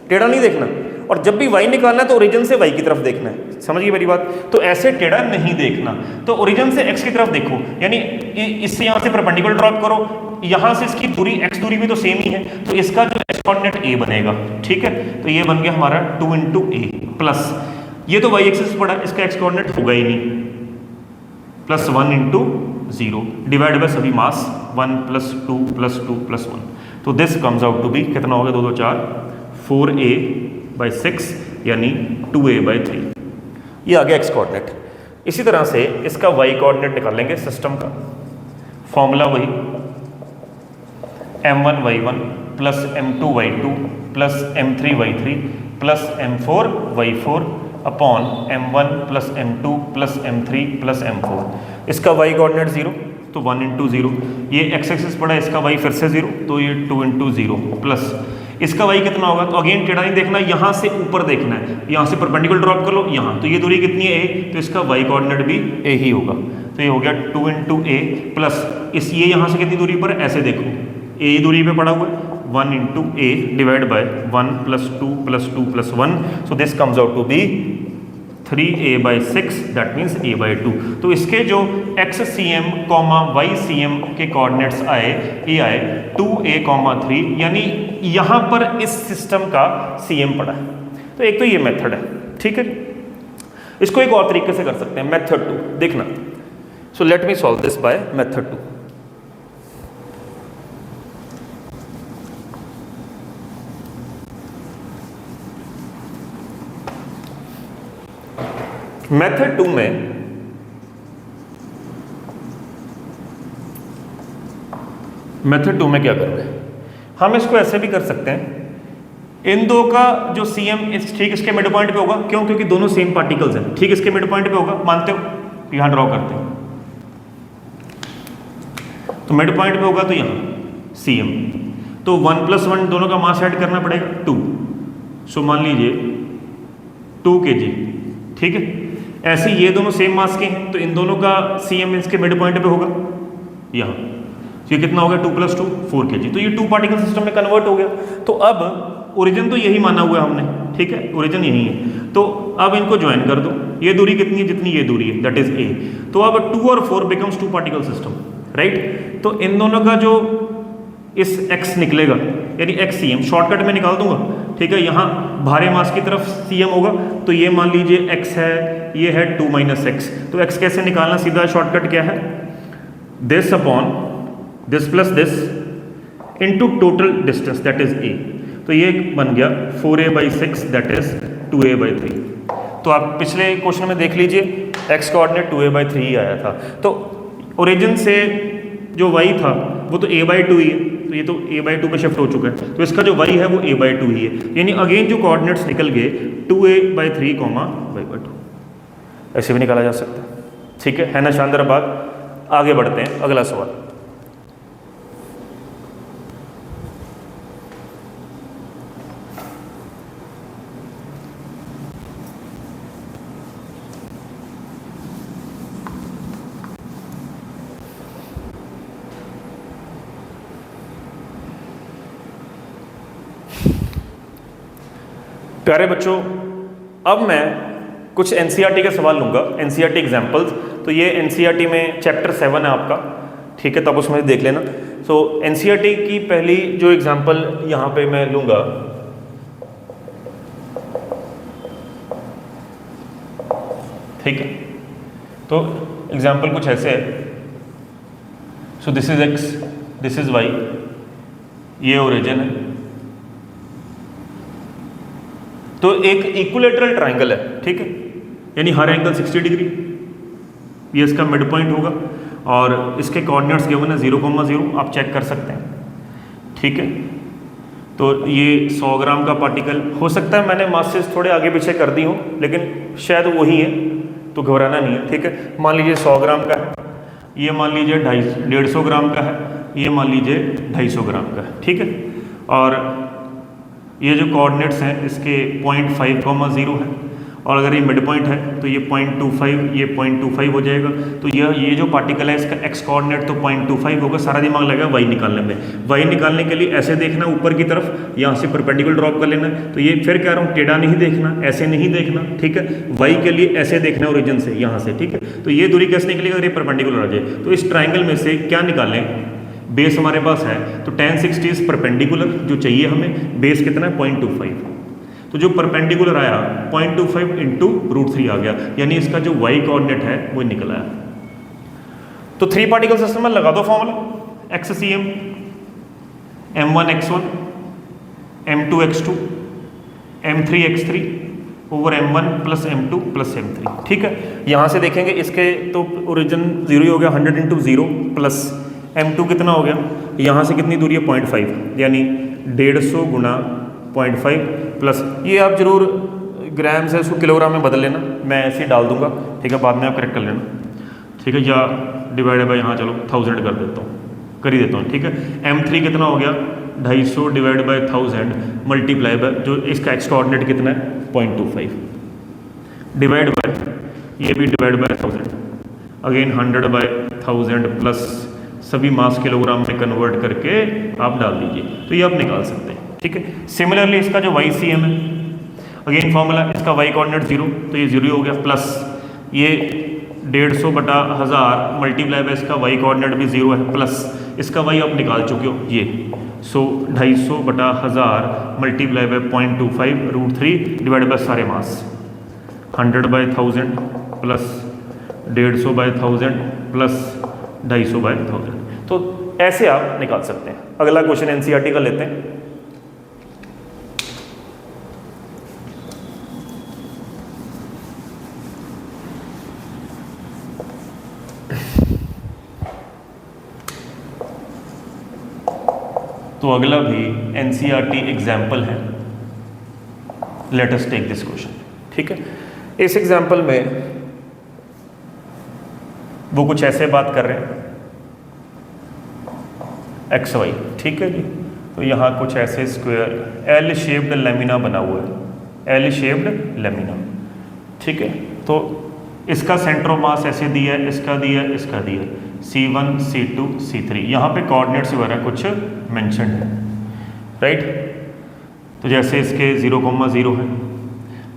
टेढ़ा नहीं देखना, और जब भी y निकालना है तो ओरिजिन से y की तरफ देखना है। समझ गई मेरी बात। तो ऐसे टेढ़ा नहीं देखना, तो ओरिजिन से x की तरफ देखो, यानी इससे यहाँ से परपेंडिकुलर ड्रॉप करो, यहाँ से इसकी दूरी x दूरी भी तो सेम ही है, तो इसका जो x कोऑर्डिनेट a बनेगा, ठीक है। तो ये बन गया हमारा 2 × a प्लस ये तो y एक्सिस पड़ा, इसका x कोऑर्डिनेट होगा ही नहीं, प्लस 1 × 0 डिवाइड बाय सभी मास 1 + 2 + 2 + 1। तो this comes out to be कितना हो गया, 2 × 2 = 4, 4a/6 यानी 2a/3। ये आ गया x कोऑर्डिनेट। इसी तरह से इसका y कोऑर्डिनेट निकालेंगे सिस्टम का, फॉर्मूला वही m1 y1 + m2 y2 + m3 y3 + m4 y4 upon m1 + m2 + m3 + m4। इसका y कोऑर्डिनेट 0 तो 1 × 0, ये x एक्सिस पड़ा, इसका y फिर से 0 तो ये 2 × 0 प्लस इसका y कितना होगा, तो अगेन टेढ़ा नहीं देखना, यहाँ से ऊपर देखना है, यहाँ से परपेंडिकुलर ड्रॉप कर लो यहाँ, तो ये दूरी कितनी है a, तो इसका y कोऑर्डिनेट भी a ही होगा, तो ये हो गया 2 × a प्लस इस ये यहाँ से कितनी दूरी पर, ऐसे देखो a दूरी पे पड़ा हुआ है, 1 × a divide by 1 + 2 + 2 + 1। So this comes out to be 3a/6 that means a/2। तो इसके जो XCM, YCM के कोऑर्डिनेट्स आए, ये आए 2a, 3, यानी यहाँ पर इस सिस्टम का CM पड़ा है। तो एक तो ये मेथड है, ठीक है। इसको एक और तरीके से कर सकते हैं, मेथड 2, देखना। So let me solve this by method 2। Method 2 में क्या करोगे, हम इसको ऐसे भी कर सकते हैं, इन दो का जो CM ठीक इसके मिड पॉइंट पे होगा। क्यों? क्योंकि दोनों सेम पार्टिकल्स हैं, ठीक इसके मिड पॉइंट पे होगा, मानते हो? यहां ड्रॉ करते हैं, तो मिड पॉइंट पे होगा तो यहां CM, तो 1 + 1 दोनों का मास ऐड करना पड़ेगा 2। सो मान लीजिए 2 kg, ठीक है। ऐसे ये दोनों सेम मास के हैं, तो इन दोनों का CM इसके मिड पॉइंट पे होगा यहाँ। तो ये कितना हो गया? 2 + 2 4 kg। तो ये 2 पार्टिकल सिस्टम में कन्वर्ट हो गया। तो अब ओरिजिन तो यही माना हुआ है हमने, ठीक है, ओरिजिन यही है। तो अब इनको ज्वाइन कर दो। ये दूरी कितनी है? जितनी ये दूरी है, दैट इज A। तो अब 2 और 4 बिकम्स 2 पार्टिकल सिस्टम, राइट। तो इन दोनों का जो इस X निकलेगा, यानी XCM शॉर्टकट में निकाल दूंगा, ठीक है। यहाँ भारे मास की तरफ CM होगा, तो ये मान लीजिए X है, ये है 2 - X। तो X कैसे निकालना? सीधा शॉर्टकट क्या है? This upon this plus this into total distance that is A। तो ये बन गया 4a/6 दैट इज 2a/3। तो आप पिछले क्वेश्चन में देख लीजिए, X कोऑर्डिनेट 2a/3 ही आया था। तो ओरिजिन से जो y था वो तो a/2 ही है, तो ये तो a/2 पे शिफ्ट हो चुका है। तो इसका जो y है वो a/2 ही है, यानी अगेन जो कोऑर्डिनेट्स निकल गए 2a/3, y/2। ऐसे भी निकाला जा सकता है, ठीक है ना? शानदार बात। आगे बढ़ते हैं, अगला सवाल। प्यारे बच्चों, अब मैं कुछ NCERT के सवाल लूँगा, NCERT एग्जाम्पल्स। तो ये NCERT में चैप्टर 7 है आपका, ठीक है, तब उसमें देख लेना। सो NCERT की पहली जो एग्जाम्पल यहाँ पे मैं लूँगा, ठीक है। तो एग्जाम्पल कुछ ऐसे है। So this is X, this is Y, ये ओरिजिन है। तो एक इक्विलेटरल ट्राइंगल है, ठीक है, यानी हर एंगल 60 डिग्री, ये इसका मिड पॉइंट होगा और इसके कोऑर्डिनेट्स गिवन है 0,0, आप चेक कर सकते हैं, ठीक है। तो ये 100 ग्राम का पार्टिकल हो सकता है, मैंने मासेस थोड़े आगे पीछे कर दी हूँ, लेकिन शायद वही है, तो घबराना नहीं है, ठीक है। मान लीजिए 100 ग्राम का है, ये मान लीजिए 150 ग्राम का है, ये मान लीजिए 250 ग्राम का है, ठीक है। और ये जो कोऑर्डिनेट्स हैं इसके 0.5,0 है, और अगर ये मिड पॉइंट है तो ये 0.25, ये 0.25 हो जाएगा। तो ये जो पार्टिकल है इसका X कोऑर्डिनेट तो 0.25 होगा। सारा दिमाग लगेगा Y निकालने में। Y निकालने के लिए ऐसे देखना ऊपर की तरफ, यहाँ से परपेंडिकुलर ड्रॉप कर लेना। तो ये फिर कह रहा हूँ, टेढ़ा नहीं देखना, ऐसे नहीं देखना, ठीक है। Y के लिए ऐसे देखना ओरिजिन से, यहाँ से, ठीक है। तो ये दूरी कैसे निकलेगी? अगर ये परपेंडिकुलर आ जाए तो इस ट्राइंगल में से क्या निकालें? बेस हमारे पास है, तो tan 60 इज परपेंडिकुलर, जो चाहिए हमें। बेस कितना है? 0.25। तो जो परपेंडिकुलर आया 0.25 इंटू √3 आ गया, यानी इसका जो y कोऑर्डिनेट है वो निकल आया। तो 3 पार्टिकल सिस्टम में लगा दो formula, XCM m1x1 m2x2 m3x3 over m1 plus m2 plus m3, ठीक है। यहाँ से देखेंगे इसके तो ओरिजिन 0 ही हो गया, 100 इंटू 0 प्लस m2 कितना हो गया? यहाँ से कितनी दूरी है? 0.5, यानी 150 गुना 0.5 प्लस, ये आप जरूर ग्राम से उसको किलोग्राम में बदल लेना, मैं ऐसे ही डाल दूंगा, ठीक है, बाद में आप करेक्ट कर लेना, ठीक है। या डिवाइडेड बाय, यहाँ चलो 1000 कर देता हूँ, कर ही देता हूँ, ठीक है। m3 कितना हो गया? 250 डिवाइड बाय 1000 मल्टीप्लाई बाय जो इसका x कोऑर्डिनेट कितना है? 0.25 डिवाइड बाय, ये भी divide by 1000, again 100 by 1000 plus सभी मास किलोग्राम में कन्वर्ट करके आप डाल दीजिए, तो ये आप निकाल सकते हैं, ठीक है। सिमिलरली इसका जो YCM है, अगेन फॉर्मूला, इसका वाई कोऑर्डिनेट 0 तो ये 0 हो गया, प्लस ये 150 बटा 1000 मल्टीप्लाई बाय इसका वाई कोऑर्डिनेट भी 0 है, प्लस इसका वाई आप निकाल चुके हो ये, सो 250 बटा 1000 मल्टीप्लाई बाय 0.25 √3 डिवाइड बाय सारे mass, 100 by 1000 plus 150 by 1000 plus 250 by 1000। तो ऐसे आप निकाल सकते हैं। अगला क्वेश्चन एनसीईआरटी का लेते हैं। तो अगला भी एनसीईआरटी एग्जाम्पल है, let us take this question. ठीक है, इस एग्जाम्पल में वो कुछ ऐसे बात कर रहे हैं एक्स वाई, ठीक है जी। तो यहाँ कुछ ऐसे स्क्वायर एल शेप्ड लेमिना बना हुआ है, एल शेप्ड लेमिना, ठीक है। तो इसका सेंटर ऑफ मास ऐसे दिया है, इसका दिया है, इसका दिया है, C1 C2 C3, यहाँ पे कोऑर्डिनेट्स वगैरह कुछ मेंशन है, राइट। तो जैसे इसके 0,0 है,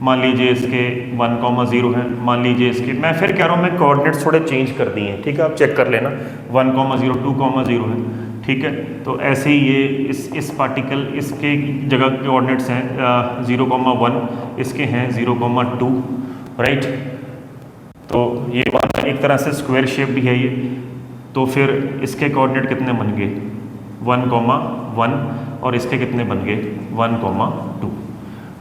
मान लीजिए इसके 1,0 है, मान लीजिए इसके, मैं फिर कह रहा हूँ मैं कोऑर्डिनेट्स थोड़े चेंज कर दिए हैं, ठीक है, आप चेक कर लेना, 1,0 2,0 है, ठीक है। तो ऐसे ही ये इस पार्टिकल इसके जगह के कोऑर्डिनेट्स हैं 0,1, इसके हैं 0,2, राइट। तो ये एक तरह से स्क्वायर शेप भी है ये, तो फिर इसके कोऑर्डिनेट कितने बन गए 1,1 और इसके कितने बन गए 1,2,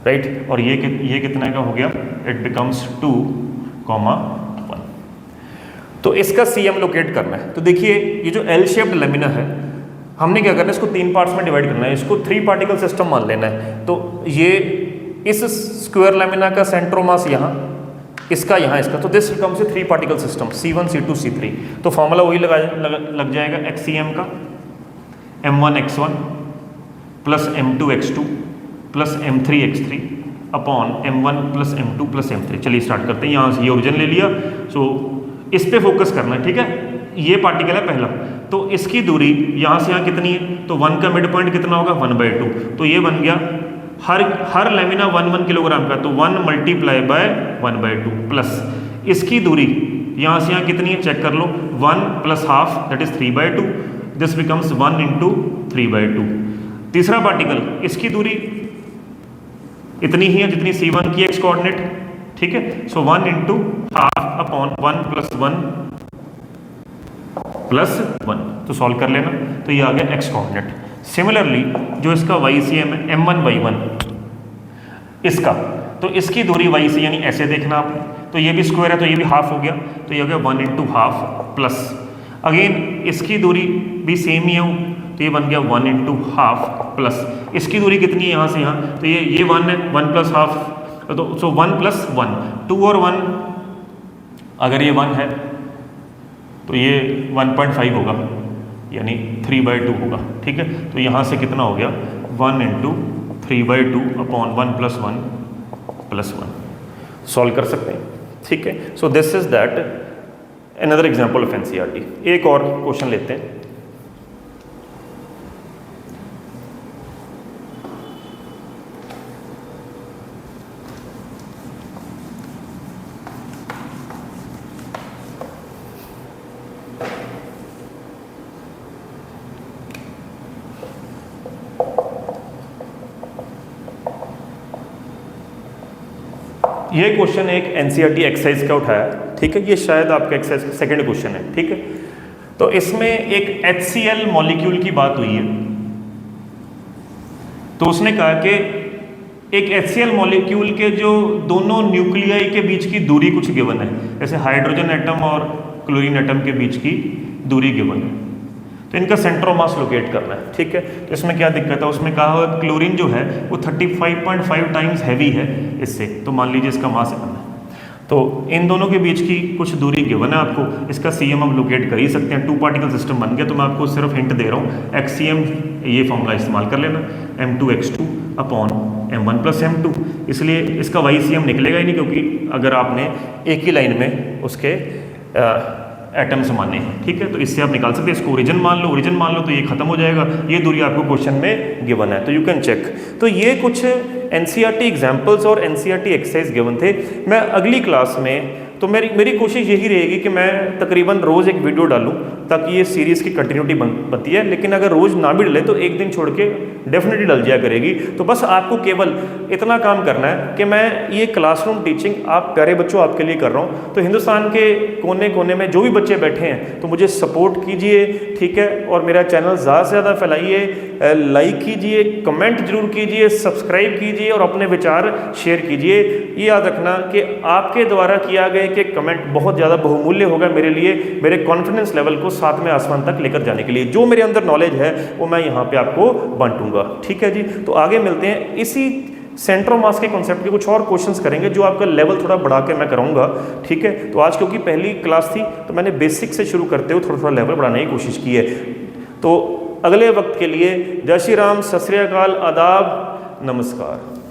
राइट। और ये कितने का हो गया, इट बिकम्स 2,1। तो इसका CM लोकेट करना है। तो देखिए ये जो एल शेप्ड लेमिना है, हमने क्या करना है, इसको 3 पार्ट्स में डिवाइड करना है, इसको 3 पार्टिकल सिस्टम मान लेना है। तो ये इस स्क्वायर लेमिना का सेंटर ऑफ मास यहाँ, इसका यहाँ, इसका, तो this becomes a 3 particle system C1 C2 C3। तो फॉर्मूला वही लग जाएगा XCM का, M1 X1 plus M2 X2 plus M3 X3 upon M1 plus M2 plus M3। चलिए स्टार्ट करते हैं, यहाँ से ये ओरिजिन ले लिया, सो इस पे फोकस करना है, ठीक है। ये पार्टिकल है पहला, तो इसकी दूरी यहाँ से यहाँ कितनी है, तो 1 का मिड पॉइंट कितना होगा 1/2, तो ये बन गया हर लेमिना 1 किलोग्राम का, तो 1 मल्टीप्लाई बाय 1/2 प्लस इसकी दूरी यहाँ से यहाँ कितनी है चेक कर लो, 1 plus half that is 3/2, this becomes 1 into 3/2। तीसरा पार्टिकल, इसकी दूरी इतनी ही है जितनी C1 की एक्स कोऑर्डिनेट, ठीक है। सो 1 इंटू हाफ अपॉन 1 प्लस 1, तो सॉल्व कर लेना, तो ये आ गया एक्स कोऑर्डिनेट। सिमिलरली जो इसका YCM है M1 Y1 इसका, तो इसकी दूरी y से यानी ऐसे देखना आपने, तो ये भी स्क्वायर है तो ये भी हाफ हो गया, तो ये हो गया 1 इंटू हाफ प्लस, अगेन इसकी दूरी भी सेम ही है, तो ये बन गया 1 इंटू हाफ प्लस इसकी दूरी कितनी है यहाँ से यहाँ, तो ये 1 है, 1 प्लस हाफ, तो सो 1 प्लस 1, 2 और 1, अगर ये 1 है तो ये 1.5 होगा यानी 3/2 होगा, ठीक है। तो यहाँ से कितना हो गया 1 into 3/2 upon 1 plus 1 plus 1, solve कर सकते हैं, ठीक है। So this is that another example of NCERT. एक और क्वेश्चन लेते हैं। ये क्वेश्चन एक एनसीईआरटी एक्सरसाइज का उठाया, ठीक है, ये शायद आपका एक्सरसाइज सेकंड क्वेश्चन है, ठीक है। तो इसमें एक HCl मॉलिक्यूल की बात हुई है, तो उसने कहा कि एक HCl मॉलिक्यूल के जो दोनों न्यूक्लियाई के बीच की दूरी कुछ गिवन है, जैसे हाइड्रोजन एटम और क्लोरीन एटम के बीच की दूरी गिवन है, तो इनका सेंटर ऑफ मास लोकेट करना है, ठीक है। तो इसमें क्या दिक्कत है, उसमें कहा हुआ क्लोरीन जो है वो 35.5 टाइम्स हैवी है इससे, तो मान लीजिए इसका मास इतना है, तो इन दोनों के बीच की कुछ दूरी गिवन है आपको, इसका CM हम लोकेट कर ही सकते हैं, 2 पार्टिकल सिस्टम बन गया, तो मैं आपको सिर्फ हिंट दे रहा हूँ, XCM ये फॉर्मूला इस्तेमाल कर लेना, M2X2 upon M1 plus M2, इसलिए इसका YCM निकलेगा ही नहीं, क्योंकि अगर आपने एक ही लाइन में उसके एटम्स माने हैं, ठीक है। तो इससे आप निकाल सकते हैं, इसको ओरिजिन मान लो, ओरिजिन मान लो तो ये खत्म हो जाएगा, ये दूरी आपको क्वेश्चन में गिवन है, तो यू कैन चेक। तो ये कुछ एनसीईआरटी एग्जाम्पल्स और एनसीईआरटी एक्सरसाइज गिवन थे। मैं अगली क्लास में तो मेरी कोशिश यही रहेगी कि मैं तकरीबन रोज़ एक वीडियो डालूं ताकि ये सीरीज़ की कंटिन्यूटी बनती है, लेकिन अगर रोज़ ना भी डले तो एक दिन छोड़ के डेफिनेटली डल जाया करेगी। तो बस आपको केवल इतना काम करना है कि मैं ये क्लासरूम टीचिंग आप प्यारे बच्चों आपके लिए कर रहा हूँ। तो हिंदुस्तान के कोने कोने में जो भी बच्चे बैठे हैं तो मुझे सपोर्ट कीजिए, ठीक है, और मेरा चैनल ज़्यादा से ज़्यादा फैलाइए, लाइक कीजिए, कमेंट जरूर कीजिए, सब्सक्राइब कीजिए और अपने विचार शेयर कीजिए। ये याद रखना कि आपके द्वारा किया गया कि कमेंट बहुत ज़्यादा बहुमूल्य होगा मेरे लिए, मेरे कॉन्फिडेंस लेवल को सातवें आसमान तक लेकर जाने के लिए। जो मेरे अंदर नॉलेज है वो मैं यहाँ पे आपको बांटूंगा, ठीक है जी। तो आगे मिलते हैं, इसी सेंटर ऑफ मास के कॉन्सेप्ट के कुछ और क्वेश्चंस करेंगे जो आपका लेवल थोड़ा बढ़ा के मैं कराऊंगा, ठीक है। तो आज क्योंकि पहली क्लास थी तो मैंने बेसिक से शुरू करते हुए थोड़ा थोड़ा लेवल बढ़ाने की कोशिश की है। तो अगले वक्त के लिए जय श्री राम, सत श्री अकाल, आदाब, नमस्कार।